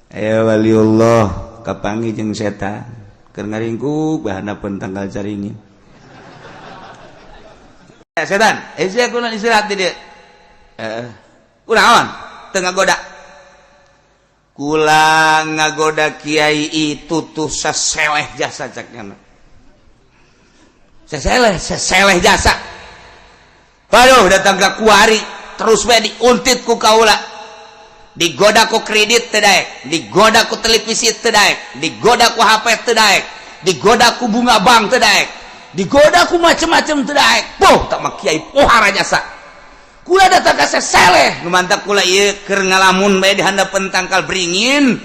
Ayo waliullah kapangi jeung setan keur ngaringkuk bahana pun tanggal caringin. Setan, sia kunaon istirahat di dieu. Kunaon? Teu ngagoda. Kula ngagoda kiai itu tuh seseleh jasa cakna. Seseleh jasa. Waduh datang ka kuari terus we diuntit ku kaula. Digoda ku kredit teu daek, digoda ku televisi teu daek, digoda ku HP teu daek, digoda ku bunga bank teu daek, digoda ku macem-macem teu daek. Poh tak mah kiai pohara jasa. Kula datang ka seseleh nu mantap kula ieu keur ngalamun bae di handapeun tangkal beringin.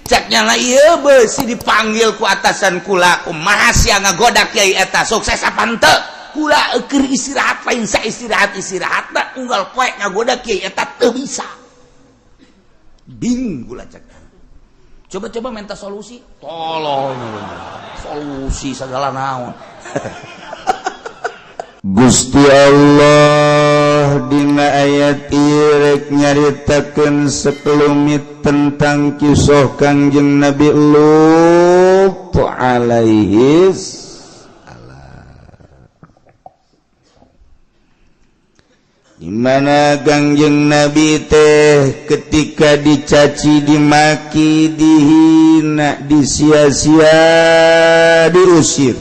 Caknya lah ieu beusi dipanggil ku atasan kula, kumaha sia ngagoda kiai eta sukses apa henteu? Kula keur istirahat lain sa istirahatna unggal poe ngagoda kiai eta teu bisa. Bingung gula cek. Coba-coba minta solusi. Tolong. Solusi segala naon. Gusti Allah dina ayat ieu rek nyaritakeun sekelumit tentang kisah Kangjeng Nabi Lut alaihi dimana Kangjeng Nabi teh ketika dicaci, dimaki, dihina, disia-sia, diusir,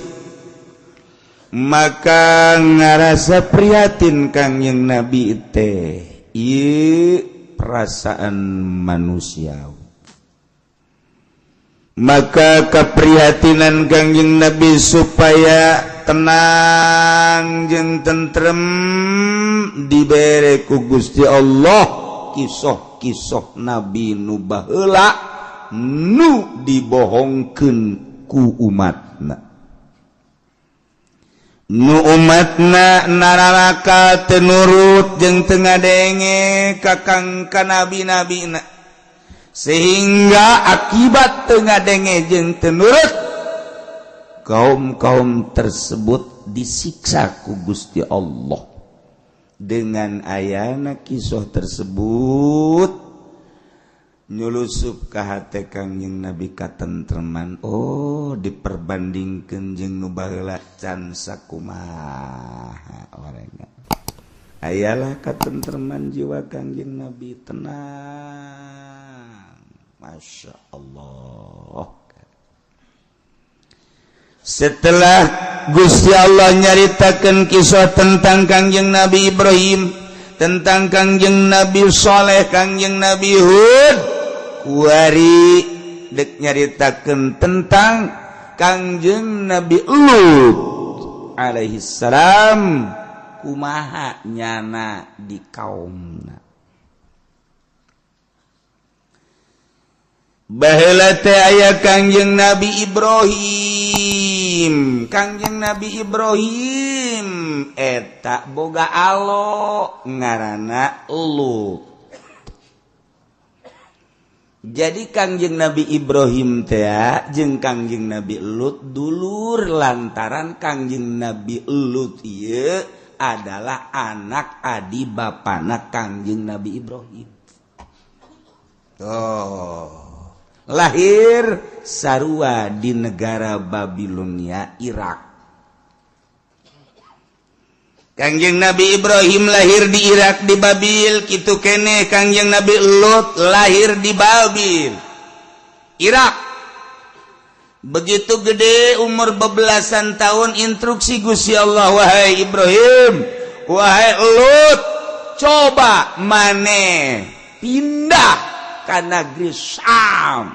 maka ngarasa prihatin Kangjeng Nabi teh ieu perasaan manusiawi. Maka keprihatinan Kangjeng Nabi supaya tenang jeung tentrem dibere ku Gusti Allah kisah-kisah Nabi nu baheula nu dibohongkeun ku umatna. Nu umatna nararaka teu nurut jeung teu ngadenge ka nabi-nabina, sehingga akibat teu ngadenge jeung teu nurut kaum-kaum tersebut disiksa ku Gusti Allah. Dengan ayana kisah tersebut nyulusup ka hate Kangjeng Nabi katentreman. Oh, diperbandingkeun jeung nu baheula can sakumaha orangna. Ayalah katentreman jiwa Kangjeng Nabi, tenang. Masya Allah. Setelah Gusti Allah nyaritakeun kisah tentang Kangjeng Nabi Ibrahim, tentang Kangjeng Nabi Saleh, Kangjeng Nabi Hud, kuari dek nyaritakeun tentang Kangjeng Nabi Lut alaihi salam, kumaha nyana di kaumna. Baheula teh aya Kangjeng Nabi Ibrahim. Kangjeng Nabi Ibrahim eta boga alo ngaranna Lut. Jadi Kangjeng Nabi Ibrahim teh jeung Kangjeng Nabi Lut dulur lantaran Kangjeng Nabi Lut ieu adalah anak adi bapana Kangjeng Nabi Ibrahim. Lahir sarua di negara Babilonia, Irak. Kangjeng Nabi Ibrahim lahir di Irak di Babil, kitu kene Kangjeng Nabi Lut lahir di Babil, Irak. Begitu gede umur bebelasan tahun instruksi Gusti Allah, wahai Ibrahim, wahai Lut, coba maneh pindah ka negeri Syam.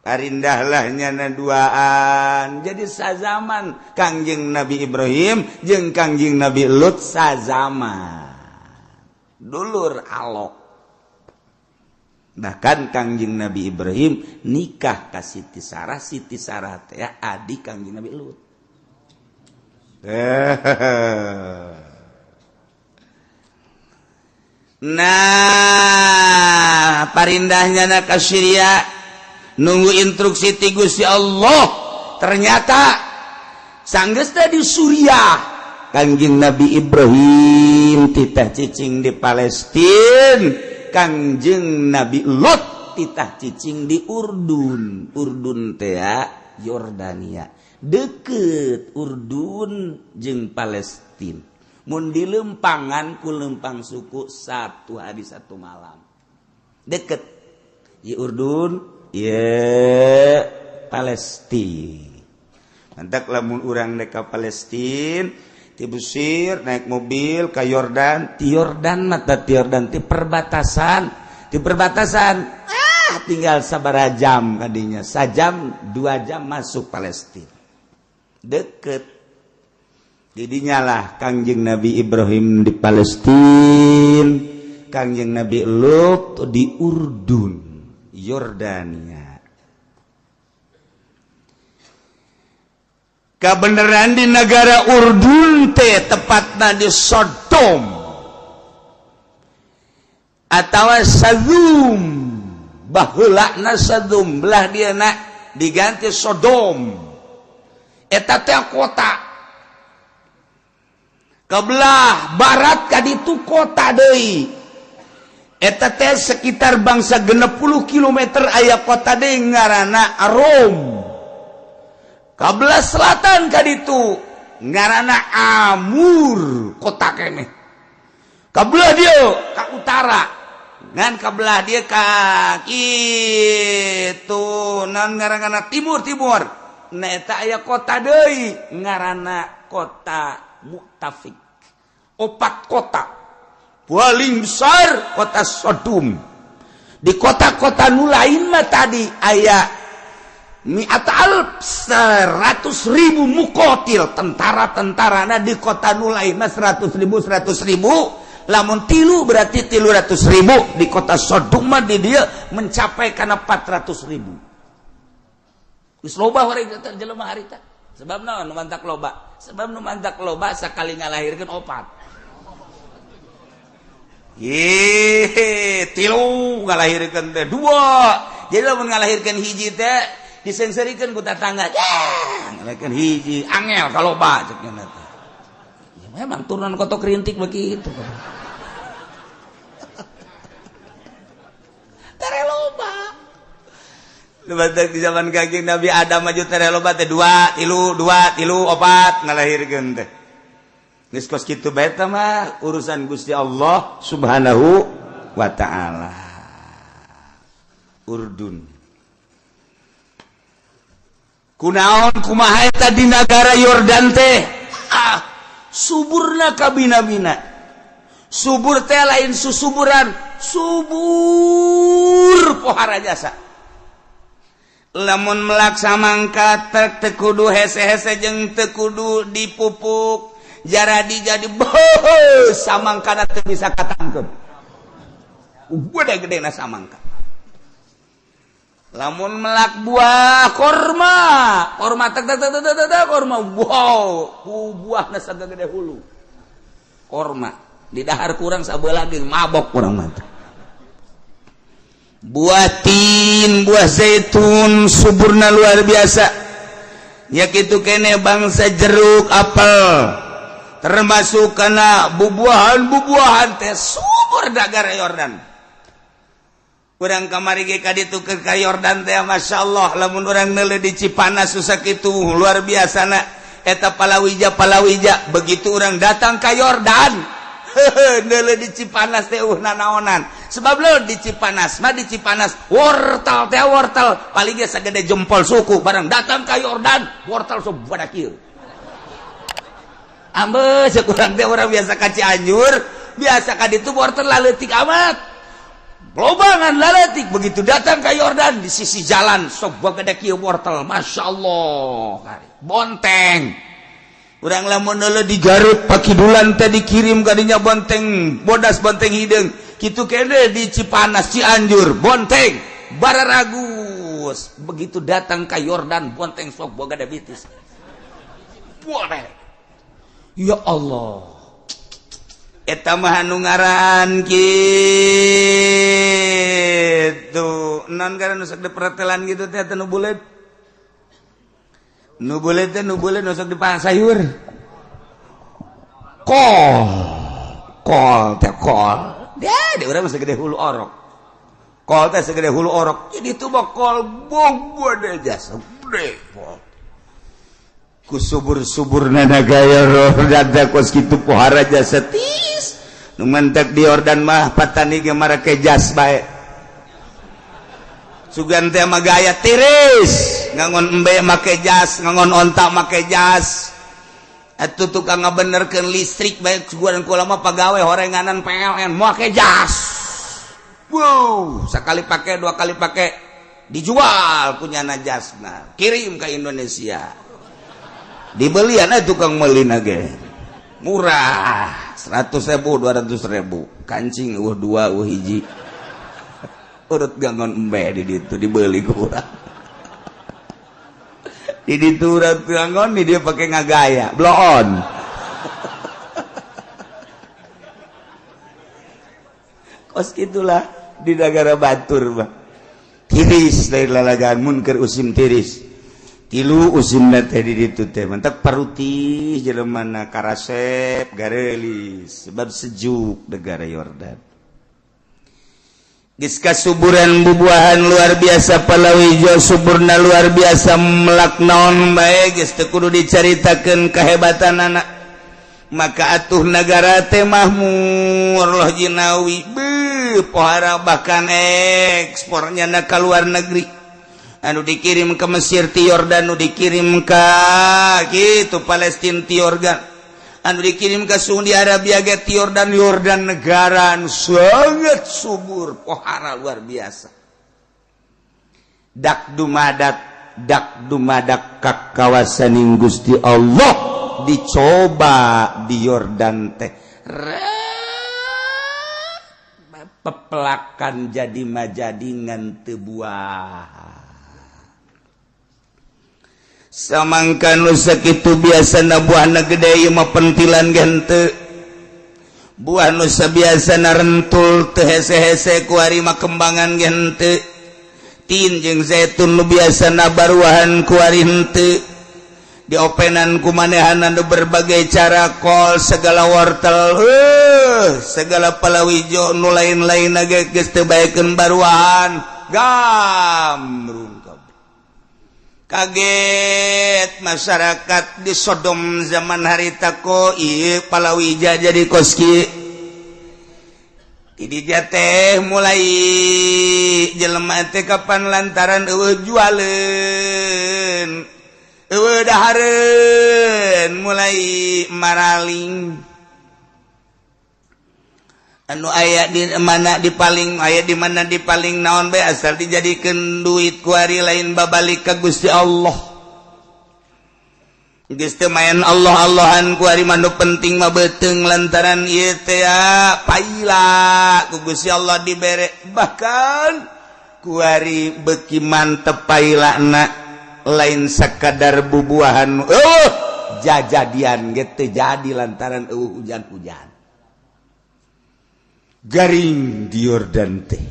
Parindahlah nyana duaan. Jadi sazaman Kangjeng Nabi Ibrahim jeung Kangjeng Nabi Lut sazaman. Dulur alok. Bahkan Kangjeng Nabi Ibrahim nikah ka Siti Sarah teh adik Kangjeng Nabi Lut. Nah, parindahnya na ka Syria nunggu instruksi ti Gusti Allah. Ternyata sanggeus di Suriah Kangjeng Nabi Ibrahim titah cicing di Palestina, Kangjeng Nabi Lut titah cicing di Urdun. Urdun teh Yordania. Deket Urdun jeung Palestina. Mun di lempangan ku lempang suku 1 hari 1 malam. Deket. Ieu Urdun, ieu Palestina. Mantak lamun urang dek ka Palestina, ti Mesir naik mobil ka Yordan, ti Yordan mata ti Yordan ti perbatasan. Di perbatasan tinggal sabaraha jam kadinya, sajam 2 jam masuk Palestina. Deket. Didinya lah Kangjeng Nabi Ibrahim di Palestina, Kangjeng Nabi Lut di Urdun, Yordania. Kebenaran di negara Urdun teh tepatna di Sodom atau Sadum, baheulana Sadum, belah dieuna diganti Sodom. Eta teh kota. Kebelah barat ka ditu kota deui. Eta teh sekitar bangsa 60 km aya kota deui ngaranna Rom. Kabelah selatan ka ditu ngaranna Amur, kota keneh. Kabelah dia ka utara, ngan kabelah dia ka kitu nan ngaranna timur. Nah eta aya kota deui ngaranna kota Muktafik. 4 kota. Paling besar kota Sodom. Di kota-kota nu lain mah tadi aya 100.000 mukotil tentara-tentarana di kota nu lain mah 100.000. Lamun 3 berarti 300.000. Di kota Sodom mah di dia mencapai kana 400.000. Geus loba horeg jelema harita. Sebab naon nu mantak loba? Sebab nu mantak loba sakali ngalahirkeun 4. 3 ngalahirkeun teh 2. Jadi lamun ngalahirkeun hiji teh disengserikeun ku tetangga. Ngalahirkeun hiji angel kaloba cek nya teh. Ya memang turunan kotok rintik begitu. Tare loba. Lebatak di zaman Kangjeng Nabi Adam maju tere loba teh 2, 3, 4 ngalahirkeun teh. Geus kos kitu bae teh mah urusan Gusti Allah Subhanahu wa taala. Urdun. Kunaon kumaha eta di negara Yordan teh? Suburna kabina-bina. Subur teh lain susuburan, subur pohara jasa. Lamun melaksamangka teu kudu hese-hese jeung teu kudu dipupuk jaradi jadi samangkana teu bisa katangkeun. Gede-gedena samangka. Lamun melak buah korma korma wow buahna sagede hulu. Korma di dahar kurang sabeula lagi mabok kurang mah. Buah tin, buah zaitun suburna luar biasa. Ya kitu kene bangsa jeruk, apel. Termasuk kana bubuahan teh subur negara Yordan. Urang kamari ge ka ditu ke ka Yordan teh masyaallah lamun urang neuleuh di Cipanas susah kitu luar biasana eta palawija begitu urang datang ka Yordan. Neuleuh di Cipanas teh nanaonan. Sebab lo di Cipanas wortel paling ge sagede jempol suku barang datang ka Yordan wortel sok pada kieu. Ambe sakurang teh urang biasa ka Cianjur, biasa ka ditu wortel laleutik amat. Lobangan laleutik begitu datang ka Yordan di sisi jalan sok bagede kieu wortel, masyaallah. Bonteng. Urang lamun neuleuh di Garut Pakidulan teh dikirim kadinya bonteng bodas bonteng hideung. Kitu kene di Cipanas Cianjur bonteng bararagus. Begitu datang ka Yordan bonteng sok boga diabetes. Boleh. Ya Allah. Eta mah anu ngaran kitu. Naon ngaran nu sok dipertelan gitu teh nu bulet. Nu bulet nu sok dipang sayur. Kol teh kol. Dia urang masih gede hulu orok. kol teh segede hulu orok jadi itu kol bobo deh jasa gede ku subur-suburna gaya roh dada kos kitu pohara jasa tis nu mentek di Yordan mah patani ge marake jas bae sugan teh mah gaya tiris ngangon embe make jas ngangon onta make jas atuh tukang ngabenerkeun listrik bae sugan kula mah pagawe horenganan PLN make jas wow sekali pakai dua kali pakai dijual punya jasna kirim ke Indonesia dibelian tukang melina ge murah 100.000 200.000 kancing dua hiji urut gangon embe di ditu dibeli kurang di ditu urut gangon di dia pakai ngagaya blow on kos gitulah di negara batur mah tiris dari lalagaan munker usim tiris tilu usim teh di ditu teh mentek paruti jelemana karasep garelis sebab sejuk negara Yordan geus kasuburan bubuahan luar biasa palawijo suburna luar biasa melak naon bae geus teu kudu dicaritakeun kahebatan anak maka atuh negara teh mahmur loh jinawi pohara bahkan ekspornya na ka luar negeri anu dikirim ke Mesir ti Yordan anu dikirim ke gitu Palestina ti Yordan anu dikirim ke Saudi Arabia ge ti Yordan negara anu sangat subur pohara luar biasa dak dumadak ka kawasan Gusti Allah dicoba di Yordan teh pepelakan jadi majadingan teu buah samangkan nu sakitu biasana buahna gede ieu mah pentilan gente buah nu sabiasana rentul teu hese-hese ku ari mah kembangan gente tin jeung zaitun nu biasana baruahan ku ari henteu diopenan ku manehanna nu berbagai cara kol segala wortel segala palawijo nu lain-lain ge geus teu baekeun baruahan gamrung kaget masyarakat di Sodom zaman harita ko ieu palawija jadi koski di teh mulai jelema teh kapan lantaran eueuh jualeun eueuh dahareun mulai maraling anu aya di mana di paling aya di mana di paling naon bae asal dijadikeun duit ku ari lain babalik ka Gusti Allah geus teu main Allah-Allahan ku ari manu penting mah beuteung lantaran ieu teh paila ku Gusti Allah dibere bahkan ku ari beuki mantep pailana lain sakadar bubuahan jajadian ge teu jadi lantaran hujan-hujan garing di Yordan teh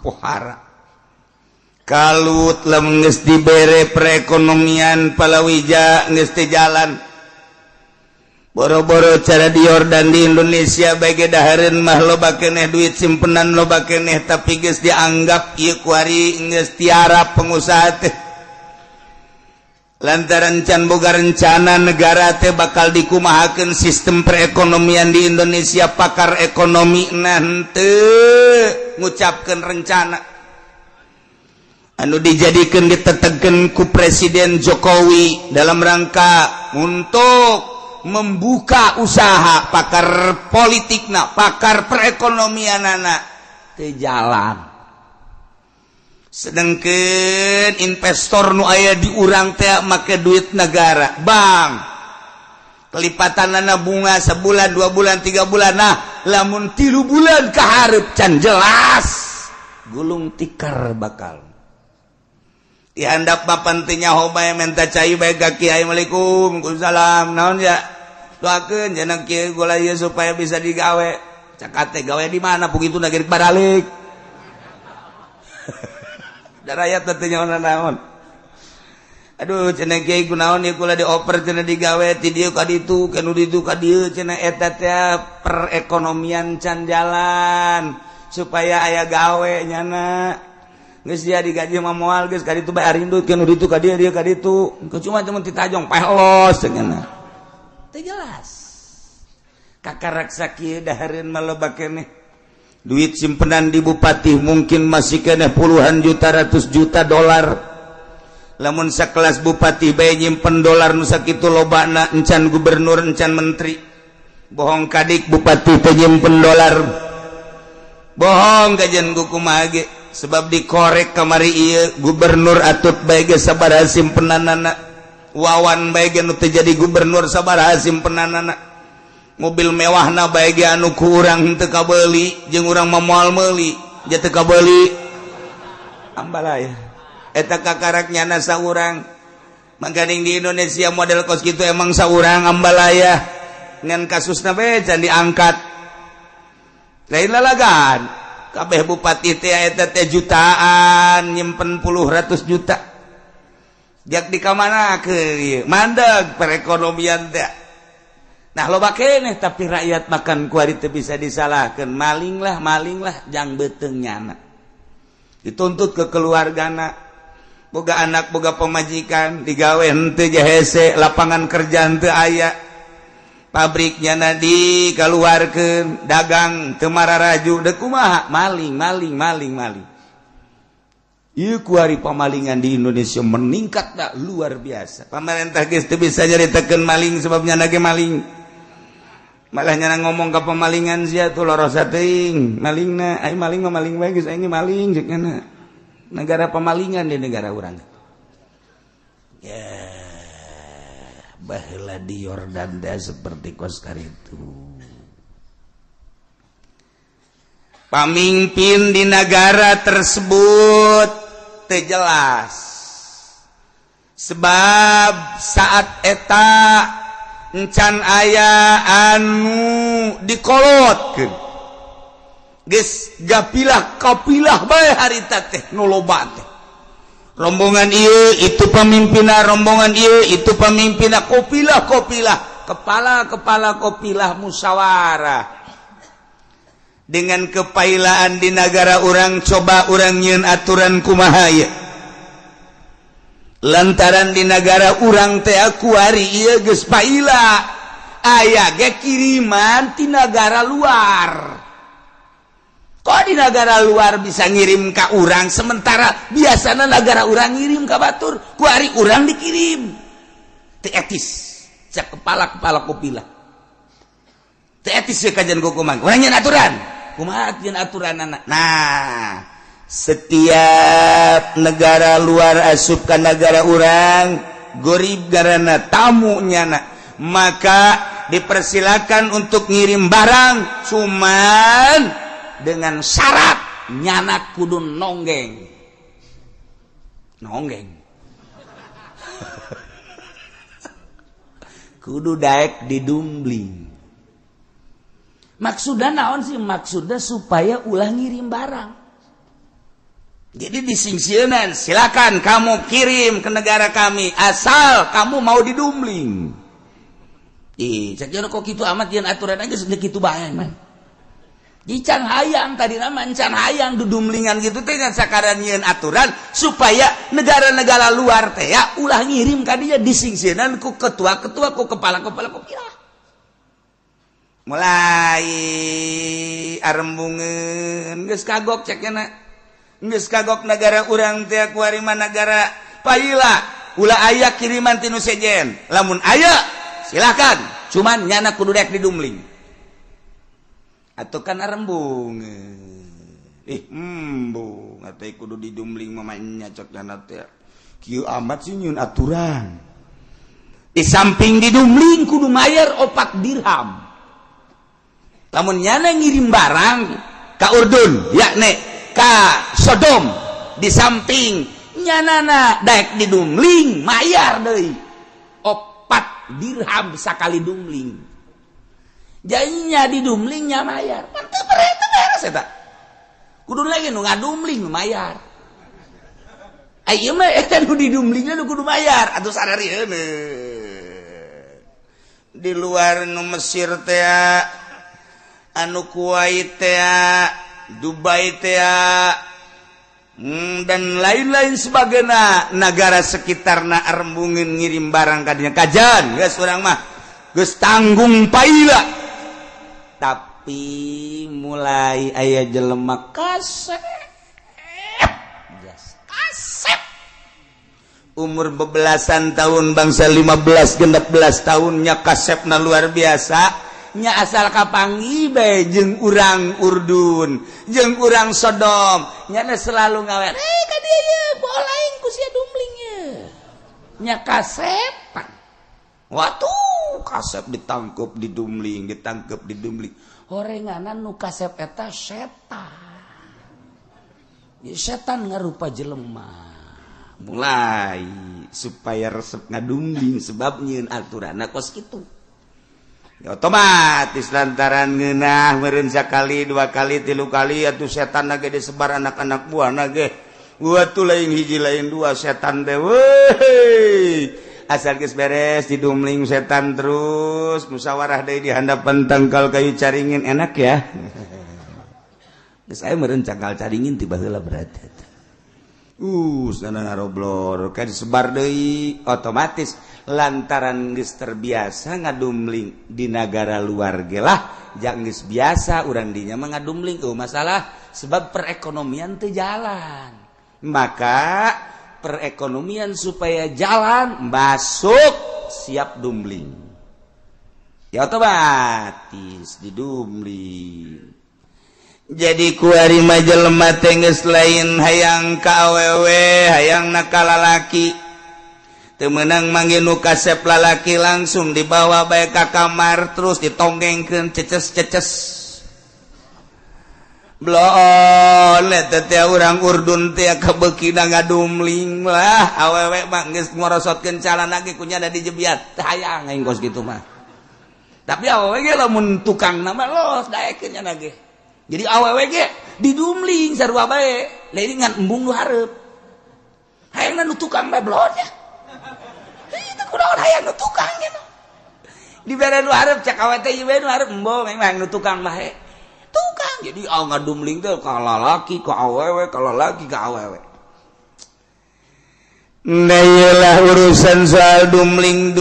pohara kalut lamun geus dibere perekonomian palawija geus teh jalan boro-boro cara di Yordan di Indonesia bage dahareun mah loba keneh duit simpenan loba keneh tapi geus dianggap ieu ku ari geus tiara pengusaha teh lantaran can boga rencana negara teh bakal dikumahakeun sistem perekonomian di Indonesia pakar ekonomi henteu ngucapkeun rencana anu dijadikeun ditetegkeun ku Presiden Jokowi dalam rangka untuk membuka usaha pakar politikna pakar perekonomianana teu jalan sedangkan investor nu aya di urang teh make duit negara bang kelipatanana bunga sebulan 2 bulan 3 bulan nah lamun 3 bulan kaharep can jelas gulung tikar bakal dihandap papan teh nyaho bae menta cai bae ka kiai Assalamualaikum Waalaikumsalam naon ya doakeun cenah kieu gula ieu supaya bisa digawe cakat teh gawe di mana begitu nagerik baralik rakyat tetenya naon aduh cenah kiai kunaon ieu kula dioper cenah digawe ti dieu ka ditu kanu ditu ka dieu cenah eta teh perekonomian can jalan supaya aya gawe nyana geus dia digaji mah moal geus ka ditu bae arindut kan ditu ka dia ka ditu cuma ditajong pelos cenah teu jelas kakarak sakieu dahareun maloba keneh duit simpenan di bupati mungkin masih keneh puluhan juta ratus juta dolar lamun sakelas bupati bae nyimpen dolar nu sakitu lobana encan gubernur encan menteri bohong kadik bupati teh nyimpen dolar bohong kajen ku kumaha ge sebab dikorek kamari ieu gubernur atut bae ge sabaraha simpenanana wawan bae ge nu teu jadi gubernur sabaraha simpenanana mobil mewahna bae ge anu ku urang henteu kabeuli jeung urang mah moal meuli nya teu kabeuli ambalaya eta kakarak nyana saurang mangkaning di Indonesia model kos kitu emang saurang ambalaya ngan kasusna bae can diangkat lain lalagan kabeh bupati teh eta teh jutaan nyimpen puluh ratus juta jak dikamanakeun mandeg perekonomian teh nah loba keneh tapi rakyat makan kuari teu bisa disalahkeun maling lah jang beuteung nyana dituntut ke keluargana boga anak boga pemajikan digawe henteu hese lapangan kerja henteu aya pabriknya nadi kaluarkeun dagang teu mararaju deuk kumaha maling ieu kuari pamalingan di Indonesia meningkat da luar biasa pamarentah geus teu bisa nyaritakeun maling sebab nyana ge maling malah nyana ngomong ka pamalingan sia tuh lorosa teuing malingna ai maling mah maling bae geus aing maling ceuk kana negara pemalingan di negara orang ya baheula di Yordan teh seperti kos karitu pamimpin di negara tersebut teu jelas sebab saat eta encan aya anu dikolotkeun geus gapilah kapilah bae harita teh nu loba teh rombongan ieu itu pamimpinna rombongan ieu itu pamimpinna kopilah kepala kopilah musyawarah dengan kepailaan di negara orang coba orang nyieun aturan kumaha ye lantaran di negara orang teh akuari ieu geus paila aya ge kiriman ti negara luar. Kok di negara luar bisa ngirim ke urang sementara biasanya negara urang ngirim ke batur kuari urang dikirim teu etis cak kepala kopilah teu etis ya kajian kukumang urang nyeun aturan kumaha nyeun aturan anak nah setiap negara luar asup ke negara urang gorib garana tamu nyana maka dipersilakan untuk ngirim barang cuman dengan syarat nyana kudu nonggeng kudu daek didumbling maksudnya naon sih maksudnya supaya ulah ngirim barang jadi disingsieunan silakan kamu kirim ke negara kami asal kamu mau didumbling sakjana kok kitu amat yen aturan aja sudah kitu bae man Jican hayang tadi nama encan hayang dudumlingan gitu teh sakaran nyeun aturan supaya negara-negara luar teh ya ulah ngirim ka dieu disingsieunan ku ketua-ketua ku kepala-kepala kopilah. Mulai arembungeun geus kagok cekna. Geus kagok negara urang teh ku ari mah negara paila ulah aya kiriman tinu sejen. Lamun aya silakan cuman nyana kudu dek didumling. Atau kan arembung embung atau kudu didumbling mamanya cok dana teh kieu amat sih nyun aturan di samping didumbling kudu mayar 4 dirham lamun nyana ngirim barang ka Urdun yakni ka Sodom di samping nyanana daek didumbling mayar deui 4 dirham sakali dumbling jadinya didumlingnya mayar mantep beres eta kudu lagi nu ngadumling mayar ayeuna mah eta nu didumlingna nu kudu mayar atuh sadarieun di luar nu Mesir teh anu Kuwait teh Dubai dan lain-lain sebagai negara sekitar na rembungin ngirim barang kadinya kajan guys orang mah geus tanggung paila tapi mulai aya jelema kasep umur bebelasan tahun bangsa 15-16 tahunnya kasepna luar biasa nya asal kapangi bae jeung urang Urdun jeung urang Sodom nya selalu ngawer ka dieu poal aing ku sia dumling nya kasepan watuh kasep ditangkep di dumling horenganan nu kasep eta setan ya setan ngarupa jelema mulai supaya resep ngadumling sebab nyieun aturanna kos kitu ya, otomatis lantaran ngeunah meureun sakali 2 kali 3 kali atuh setan na ge disebar anak-anak buahna ge tuh lain hiji lain 2 setan teh weuy asal geus beres didumling setan terus musyawarah deui di handapan tangkal kayu caringin enak ya geus aya meureun cangkal caringin tiba heula berarti sana ngaroblor kayak disebar deui otomatis lantaran geus terbiasa ngadumling di negara luar ge lah jang geus biasa urang dinya mah ngadumling masalah sebab perekonomian teu jalan maka perekonomian supaya jalan masuk siap dumling ya otomatis didumling jadi kuari majelema teh geus lain hayang ka awewe hayang na ka lalaki teu meunang manggil nu kasep lalaki langsung dibawa bae ka kamar terus ditonggengkeun ceces-ceces bloon eta teh urang Urdun teh kabeukina ngadumling lah awewe mah geus ngorosotkeun calana ge kunyana dijebiat teh hayang aing kos kitu mah tapi awewe ge lamun tukang na mah los daekeun nya ge jadi awewe ge didumling sarua bae lain ngan embung nu hareup hayangna nu tukang bae blon nya itu kunaon hayang nu tukang nya dibere nu hareup cak awewe teh ieu nu hareup embong memang nu tukang bae tukang jadi ngadumling teh ka lalaki ka awewe ka lalaki ka awewe Nah urusan soal dumling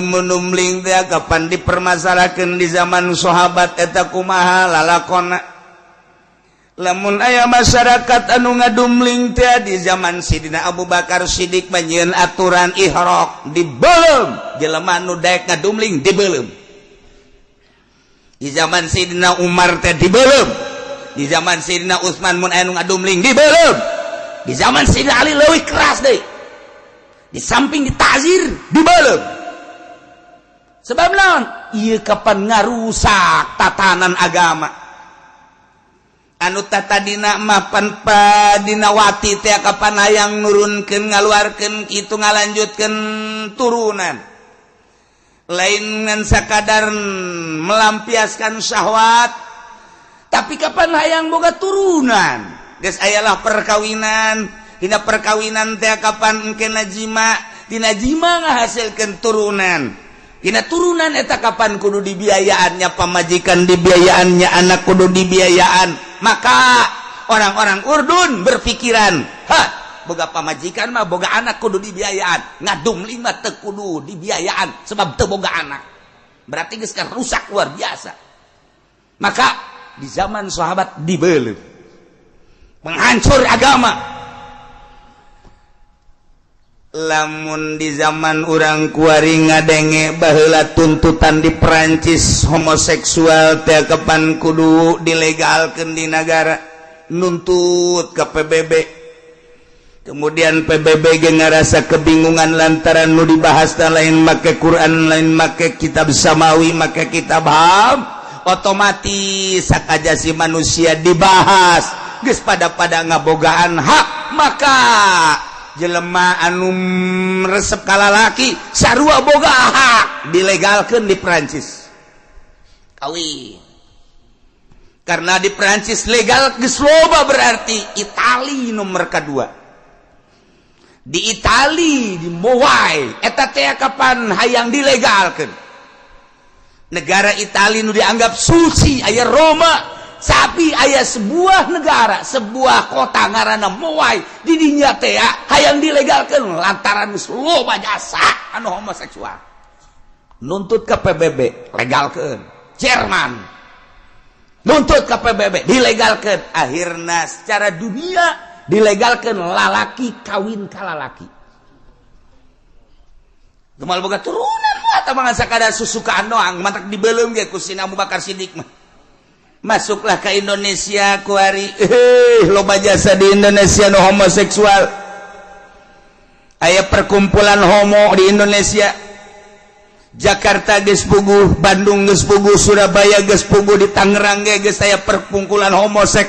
teh kapan dipermasalahkeun di zaman sahabat eta kumaha lalakonna lamun aya masyarakat anu ngadumling teh di zaman Sidina Abu Bakar Siddiq nyieun aturan ihraq dibeulem jelema anu daek ngadumling dibeulem di zaman Sidina Umar teh dibeulem di zaman Sidina Utsman mun aya nu ngadumling dibeulem di zaman Sidina Ali leuwih keras deui di samping ditazir dibeulem sebab naon ieu kapan ngarusak tatanan agama anu tatadina mapan padinawati teh kapan hayang nurunkeun ngaluarkeun kitu ngalanjutkeun turunan lain ngan sakadar melampiaskan syahwat tapi kapan hayang boga turunan geus ayalah perkawinan dina perkawinan teh kapan engke najima dina jima ngahasilkeun turunan dina turunan eta kapan kudu dibiayaannya pamajikan dibiayaannya anak kudu dibiayaan maka orang-orang Urdun berpikiran boga pamajikan mah boga anak kudu dibiayaan ngadumling mah teu kudu dibiayaan sebab teu boga anak berarti geus rusak luar biasa maka di zaman sahabat dibeuleuh menghancur agama lamun di zaman urang kuari ngadenge baheula tuntutan di Perancis homoseksual teh kapan kudu dilegalkeun di negara nuntut ke PBB kemudian PBB ge ngarasa kebingungan lantaran nu dibahas lain make Quran lain make kitab samawi make kitab ham otomatis sakajasi manusia dibahas geus pada ngabogaan hak maka jelema anu resep ka lalaki sarua boga hak dilegalkeun di Perancis kawin karena di Perancis legal geus loba berarti Itali nomor kedua di Itali di Mowai eta teh kapan hayang dilegalkeun negara Itali nu dianggap suci aya Roma sapi ayah sebuah negara sebuah kota ngaranna Moai di dinya teh hayang dilegalkeun lantaran loba jasa anu homoseksual nuntut ke PBB legalkeun Jerman nuntut ke PBB dilegalkeun akhirna secara dunia dilegalkeun lalaki kawin ka lalaki gemal boga turunan eta mah sakada susukaan doang mantak dibeleum ge ku Sina Abu Bakar Siddiq mah masuklah ke Indonesia kuari loba jasa di Indonesia no homoseksual aya perkumpulan homo di Indonesia Jakarta geus puguh Bandung geus puguh Surabaya geus puguh di Tangerang geus aya perkumpulan homosek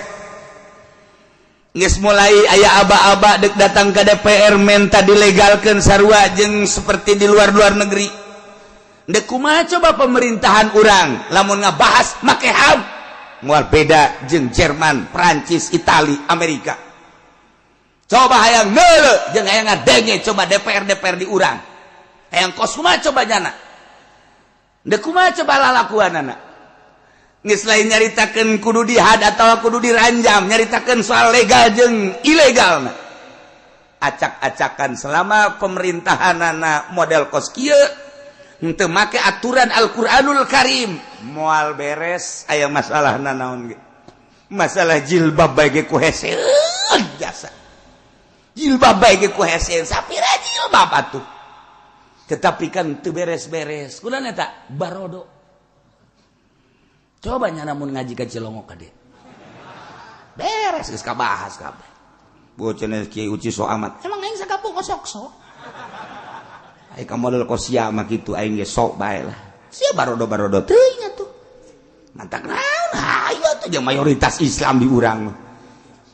geus mulai aya aba-aba dek datang ke DPR minta dilegalkeun sarua jeung seperti di luar negeri dek kumaha coba pemerintahan urang lamun ngabahas make HAM moal beda jeung Jerman, Prancis, Itali, Amerika. Coba hayang ngeuleuh jeung hayang ngadenge coba DPR di urang. Hayang kos kumaha coba nyana. Deuk kumaha coba lalakuanana. Geus lain nyaritakeun kudu dihad atawa kudu diranjam, nyaritakeun soal legal jeung ilegalna. Acak-acakan selama pemerintahanana model kos kieu henteu make aturan Al-Qur'anul Karim moal beres aya masalah naon ge masalah jilbab bae ge ku heseun jasa jilbab bae ge ku heseun sapira jilbab atuh tetapi kan teu beres-beres kunaon eta barodo coba nya namun ngaji ka Cilongok ka dieu beres geus kabahas kabeh bocana Kiai Uci So Amat emang aing sakapu kosok-sok ai ka model kosia mah kitu aing ge sok bae lah sia barodo-barodo teuing atuh mantak naon hayu atuh jeung mayoritas Islam di urang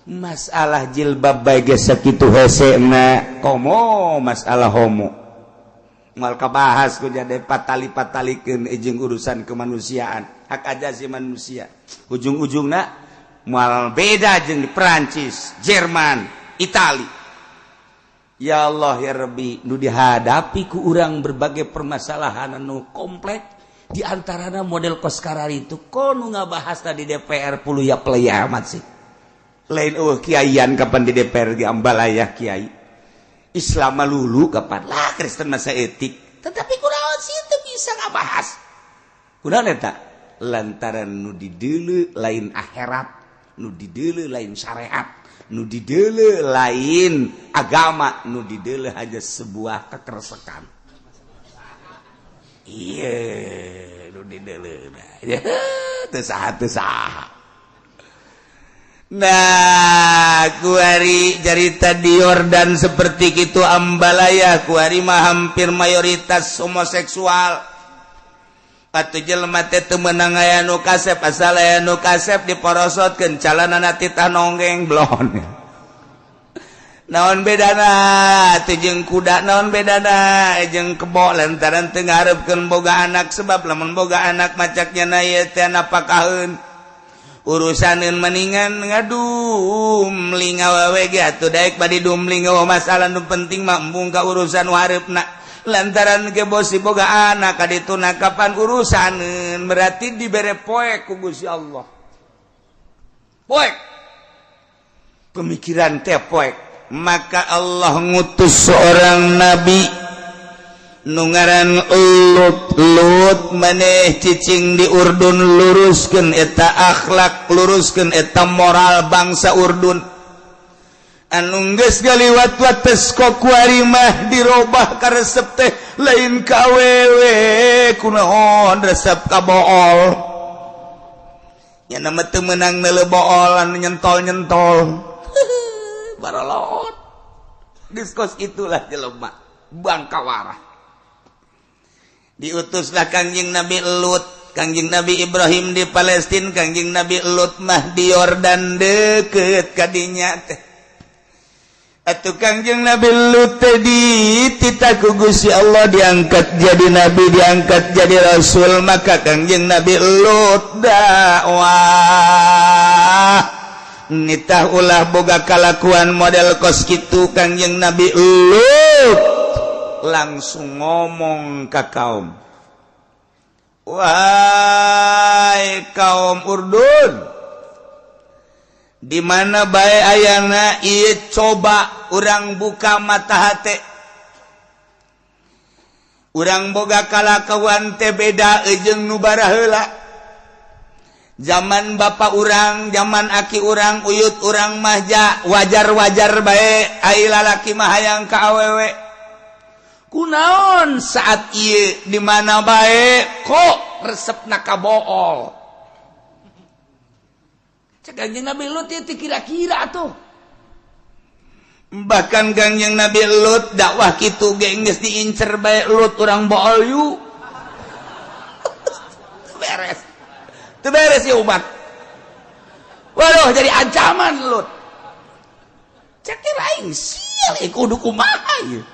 masalah jilbab bae ge sakitu hesena komo masalah homo moal kabahas ku jadi patali-patalikeun jeung urusan kemanusiaan hak ajasi manusia ujung-ujungna moal beda jeung di Perancis Jerman Itali. Ya Allah ya Rabbi nu dihadapi ku urang berbagai permasalahan anu kompleks di antarana model kos karari itu kono ngabahas tadi DPR puluh ya play amat sih lain kiaian kapan di DPR ge ambal aya kiai Islam lulu kapan lah Kristen masa etik tetapi kunaon sih teu bisa ngabahas kunaon eta lantaran nu dideuleu lain akhirat nu dideuleu lain syariat nu dideuleu lain agama nu dideuleu aja sebuah kekersekan iya nu dideuleu teu saha nah kuari jarita di Yordan seperti kitu ambalaya kuari mah hampir mayoritas homoseksual atuh jelema teh teu meunang aya nu kasep asal aya nu kasep diporosotkeun calanana titah nonggeng blon naon bedana teh jeung kuda naon bedana jeung kebo lantaran teu ngaharepkeun boga anak sebab lamun boga anak macaknya na ieu teh napakaheun urusaneun mendingan ngadu mling awewe ge atuh daek bade dumling masalah nu penting mah embung ka urusan hareupna lantaran ke bosi boga anak kadituna kapan urusaneun berarti dibere poek ku Gusti Allah poek pemikiran teh poek maka Allah ngutus seorang nabi nu ngaran Lut maneh cicing di Urdun luruskeun eta akhlak luruskeun eta moral bangsa Urdun anu geus galiwat wates kokuari mah dirobah ka resep teh lain ka awewe kunaon resep ka bool nya nama teu meunang neuleuh bool anu nyentol-nyentol barolot geus kos itulah jelema bangkawara diutuslah Kangjeng Nabi Lut Kangjeng Nabi Ibrahim di Palestina Kangjeng Nabi Lut mah di Yordan deukeut ka dinya teh atuh Kangjeng Nabi Lut tadi titah ku Gusti Allah diangkat jadi nabi diangkat jadi rasul maka Kangjeng Nabi Lut dakwah nitah ulah boga kalakuan model kos kitu Kangjeng Nabi Lut langsung ngomong ka kaum wahai kaum Urdun di mana bae ayana ieu coba urang buka mata hate urang boga kalakawan teh beda jeung nu baraheula zaman bapak urang zaman aki urang uyut urang mah wajar-wajar bae ai lalaki mah hayang ka awewe kunaon saat ieu di mana bae kok resepna kabool cek Kangjeng Nabi Lut itu kira-kira tuh bahkan Kangjeng Nabi Lut dakwah kitu ge geus diincer bae Lut urang bool yu beres teu beres ya umat waduh jadi ancaman Lut cek aing sial kudu kumaha ieu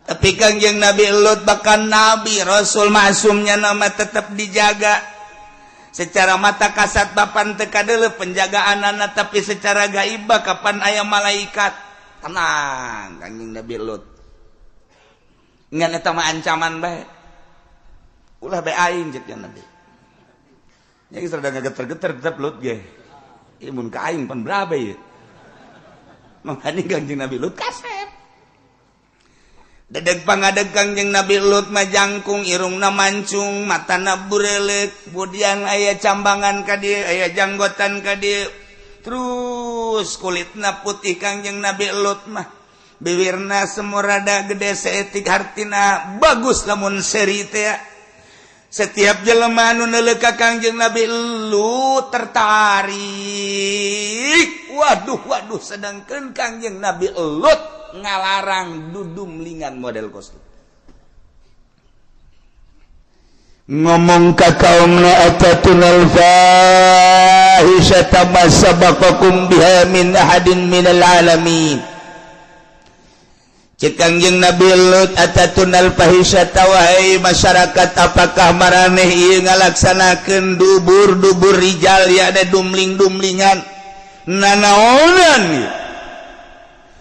tapi Kangjeng Nabi Lut bahkan Nabi Rasul maksumnya nama tetap dijaga secara mata kasat papan teka deuleu penjagaan anak tapi secara gaibah kapan aya malaikat tenang Kangjeng Nabi Lut ngan eta mah ancaman bae ulah bae aing cek Nabi nya geus rada ngageter-geter tetep Lut ge ieu mun ka aing pan berapa ieu mangani Kangjeng Nabi Lut kasep dedeg pangadeg Kangjeng Nabi Lut mah jangkung irungna mancung matana burelek kemudian aya cambangan ka dieu aya janggotan ka dieu terus kulitna putih Kangjeng Nabi Lut mah bibirna semurada gede seetik hartina bagus lamun seri teh setiap jelema anu neuleuh ka Kangjeng Nabi Lut tertarik waduh sedangkeun Kangjeng Nabi Lut ngalarang dudumlingan model kostum ngomong ka kaumna atatunal fahisata ma sabaqakum biha min ahadin minal alamin cek Kangjeng Nabi Lut atatunal fahisata wahai masyarakat apakah maraneh ieu ngalaksanakeun dubur rijal ya ada dumling-dumlingan nanaonan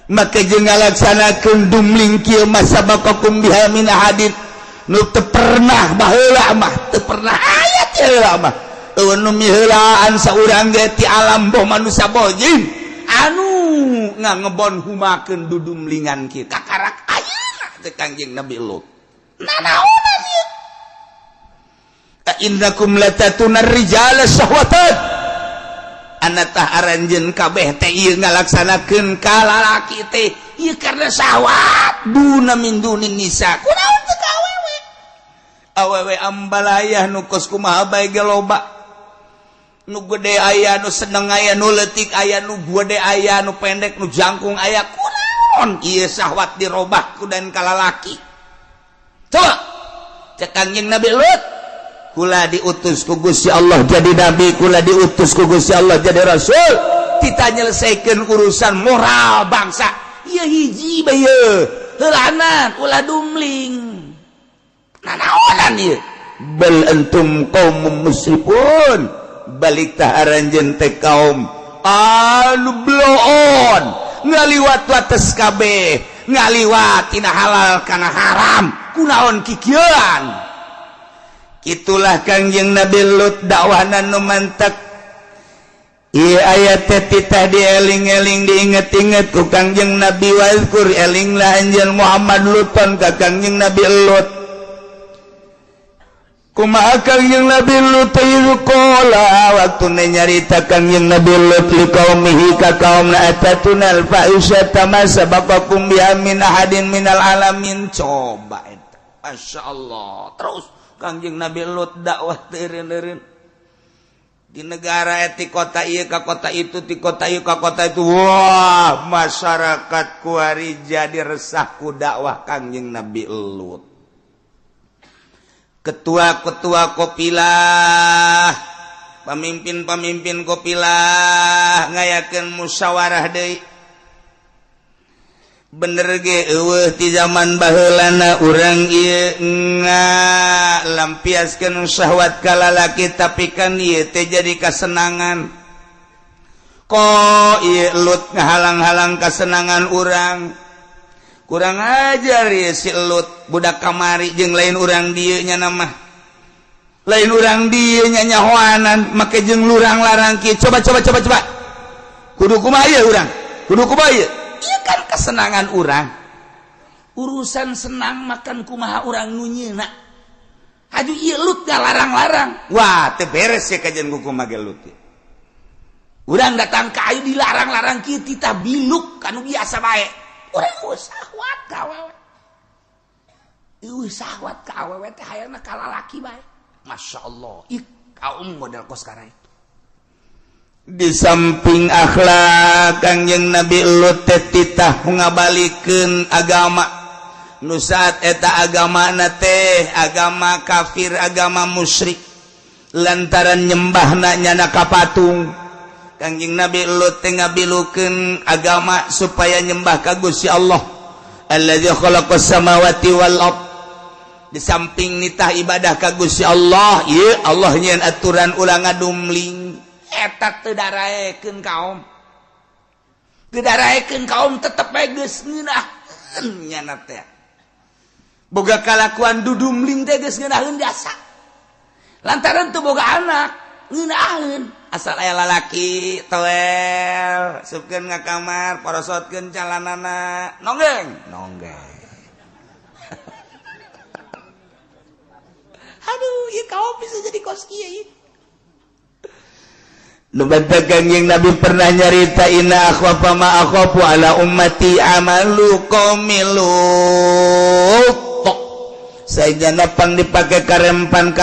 maka jeung ngalaksanakeun dumling kieu masabaqakum biha min ahadin nu teu pernah baheula mah teu pernah aya ti heula mah nu miheulaan saurang ge ti alam boh manusia boh jin anu ngangebon humakeun dudumlingan kieu kakarak ayeuna teh Kangjeng Nabi Lut nanaonan ieu innakum latatunar rijala syahwatan anatah aranjeun kabeh teh ieu ngalaksanakeun ka lalaki teh ieu karena syahwat duna min dunin nisa kunaon teh ka awewe ambalayah nu kos kumaha bae ge loba nu gede aya nu sedeng aya nu leutik aya nu gede aya nu pendek nu jangkung aya kunaon ieu syahwat dirobah ku dan ka lalaki coba cek Kangjeng Nabi Lut kula diutus ku Gusti Allah jadi nabi kula diutus ku Gusti Allah jadi rasul kita nyelesaikeun urusan moral bangsa ieu hiji bae heulanan ulah dumling nanaonan ieu bal antum qaum musrifun balik tah aranjeun teh kaum anu bloon ngaliwat wates kabeh ngaliwat tina halal kana haram kunaon kikieuan itulah Kangjeng Nabi Lut dakwahna nu mantap ieu ayat teh titah dieling-eling diinget-inget ku Kangjeng Nabi wazkur elinglah anjeun Muhammad Luton ka Kangjeng Nabi Lut kumaha Kangjeng Nabi Lut ieu qala waktuna nyarita Kangjeng Nabi Lut liqaumihi ka kaumna atatunal fahisata ma sabaqakum biha min ahadin minal alamin coba eta masyaallah terus Kangjeng Nabi Lut dakwah teureun-eureun di negara ti kota ieu ka kota itu ti kota ieu ka kota itu wah masyarakat kuari jadi resah ku dakwah Kangjeng Nabi Lut ketua-ketua kopilah pamimpin-pamimpin kopilah ngayakeun musyawarah deui bener ge eueuh ti zaman baheulana urang ieu ngalampiaskeun syahwat ka lalaki tapi kan ieu teh jadi kasenangan kok ieu Lut ngahalang-halang kasenangan urang kurang ajar ieu si Lut budak kamari jeung lain urang dieu nya mah lain urang dieu nya nyahoanan make jeung lurang larang kieu coba kudu kumaha ieu urang kudu kumaha ieu ieu kan kesenangan urang urusan senang makan kumaha urang nu nyeuna haju ieu lut larang-larang wah teu beres ya kajian kumaha ge lut urang datang ka ayu dilarang-larang kieu tita biluk kanu biasa bae urang usahwat ka awewe usahwat ka awewe teh hayangna ka lalaki bae. Masya Allah, kaum model kos karena itu. Di samping akhlak Kangjeng Nabi Lut titah ngabalikeun agama. Nu saat eta agama teh agama kafir, agama musyrik. Lantaran nyembahna nyana ka patung. Kangjeng Nabi Lut teh ngabilukeun agama supaya nyembah ka Gusti Allah. Allazi khalaqas samawati wal ardh. Di samping nitah ibadah ka Gusti Allah ieu Allah nyeun aturan ulah ngadumling eta teu daraekeun kaum tetep bae geus ngeunaheun nyana teh boga kalakuan dudumling teh geus ngeunaheun biasa lantaran teu boga anak ngeunaheun asal aya lalaki toel supkeun ka kamar porosotkeun calanana nonggeng aduh, ya kau bisa jadi kos kiai. Nubanta Kangjeng Nabi pernah nyarita inna akhwafa ma akhafu ala ummati amalu qaumilut. Saejana pang dipake karempan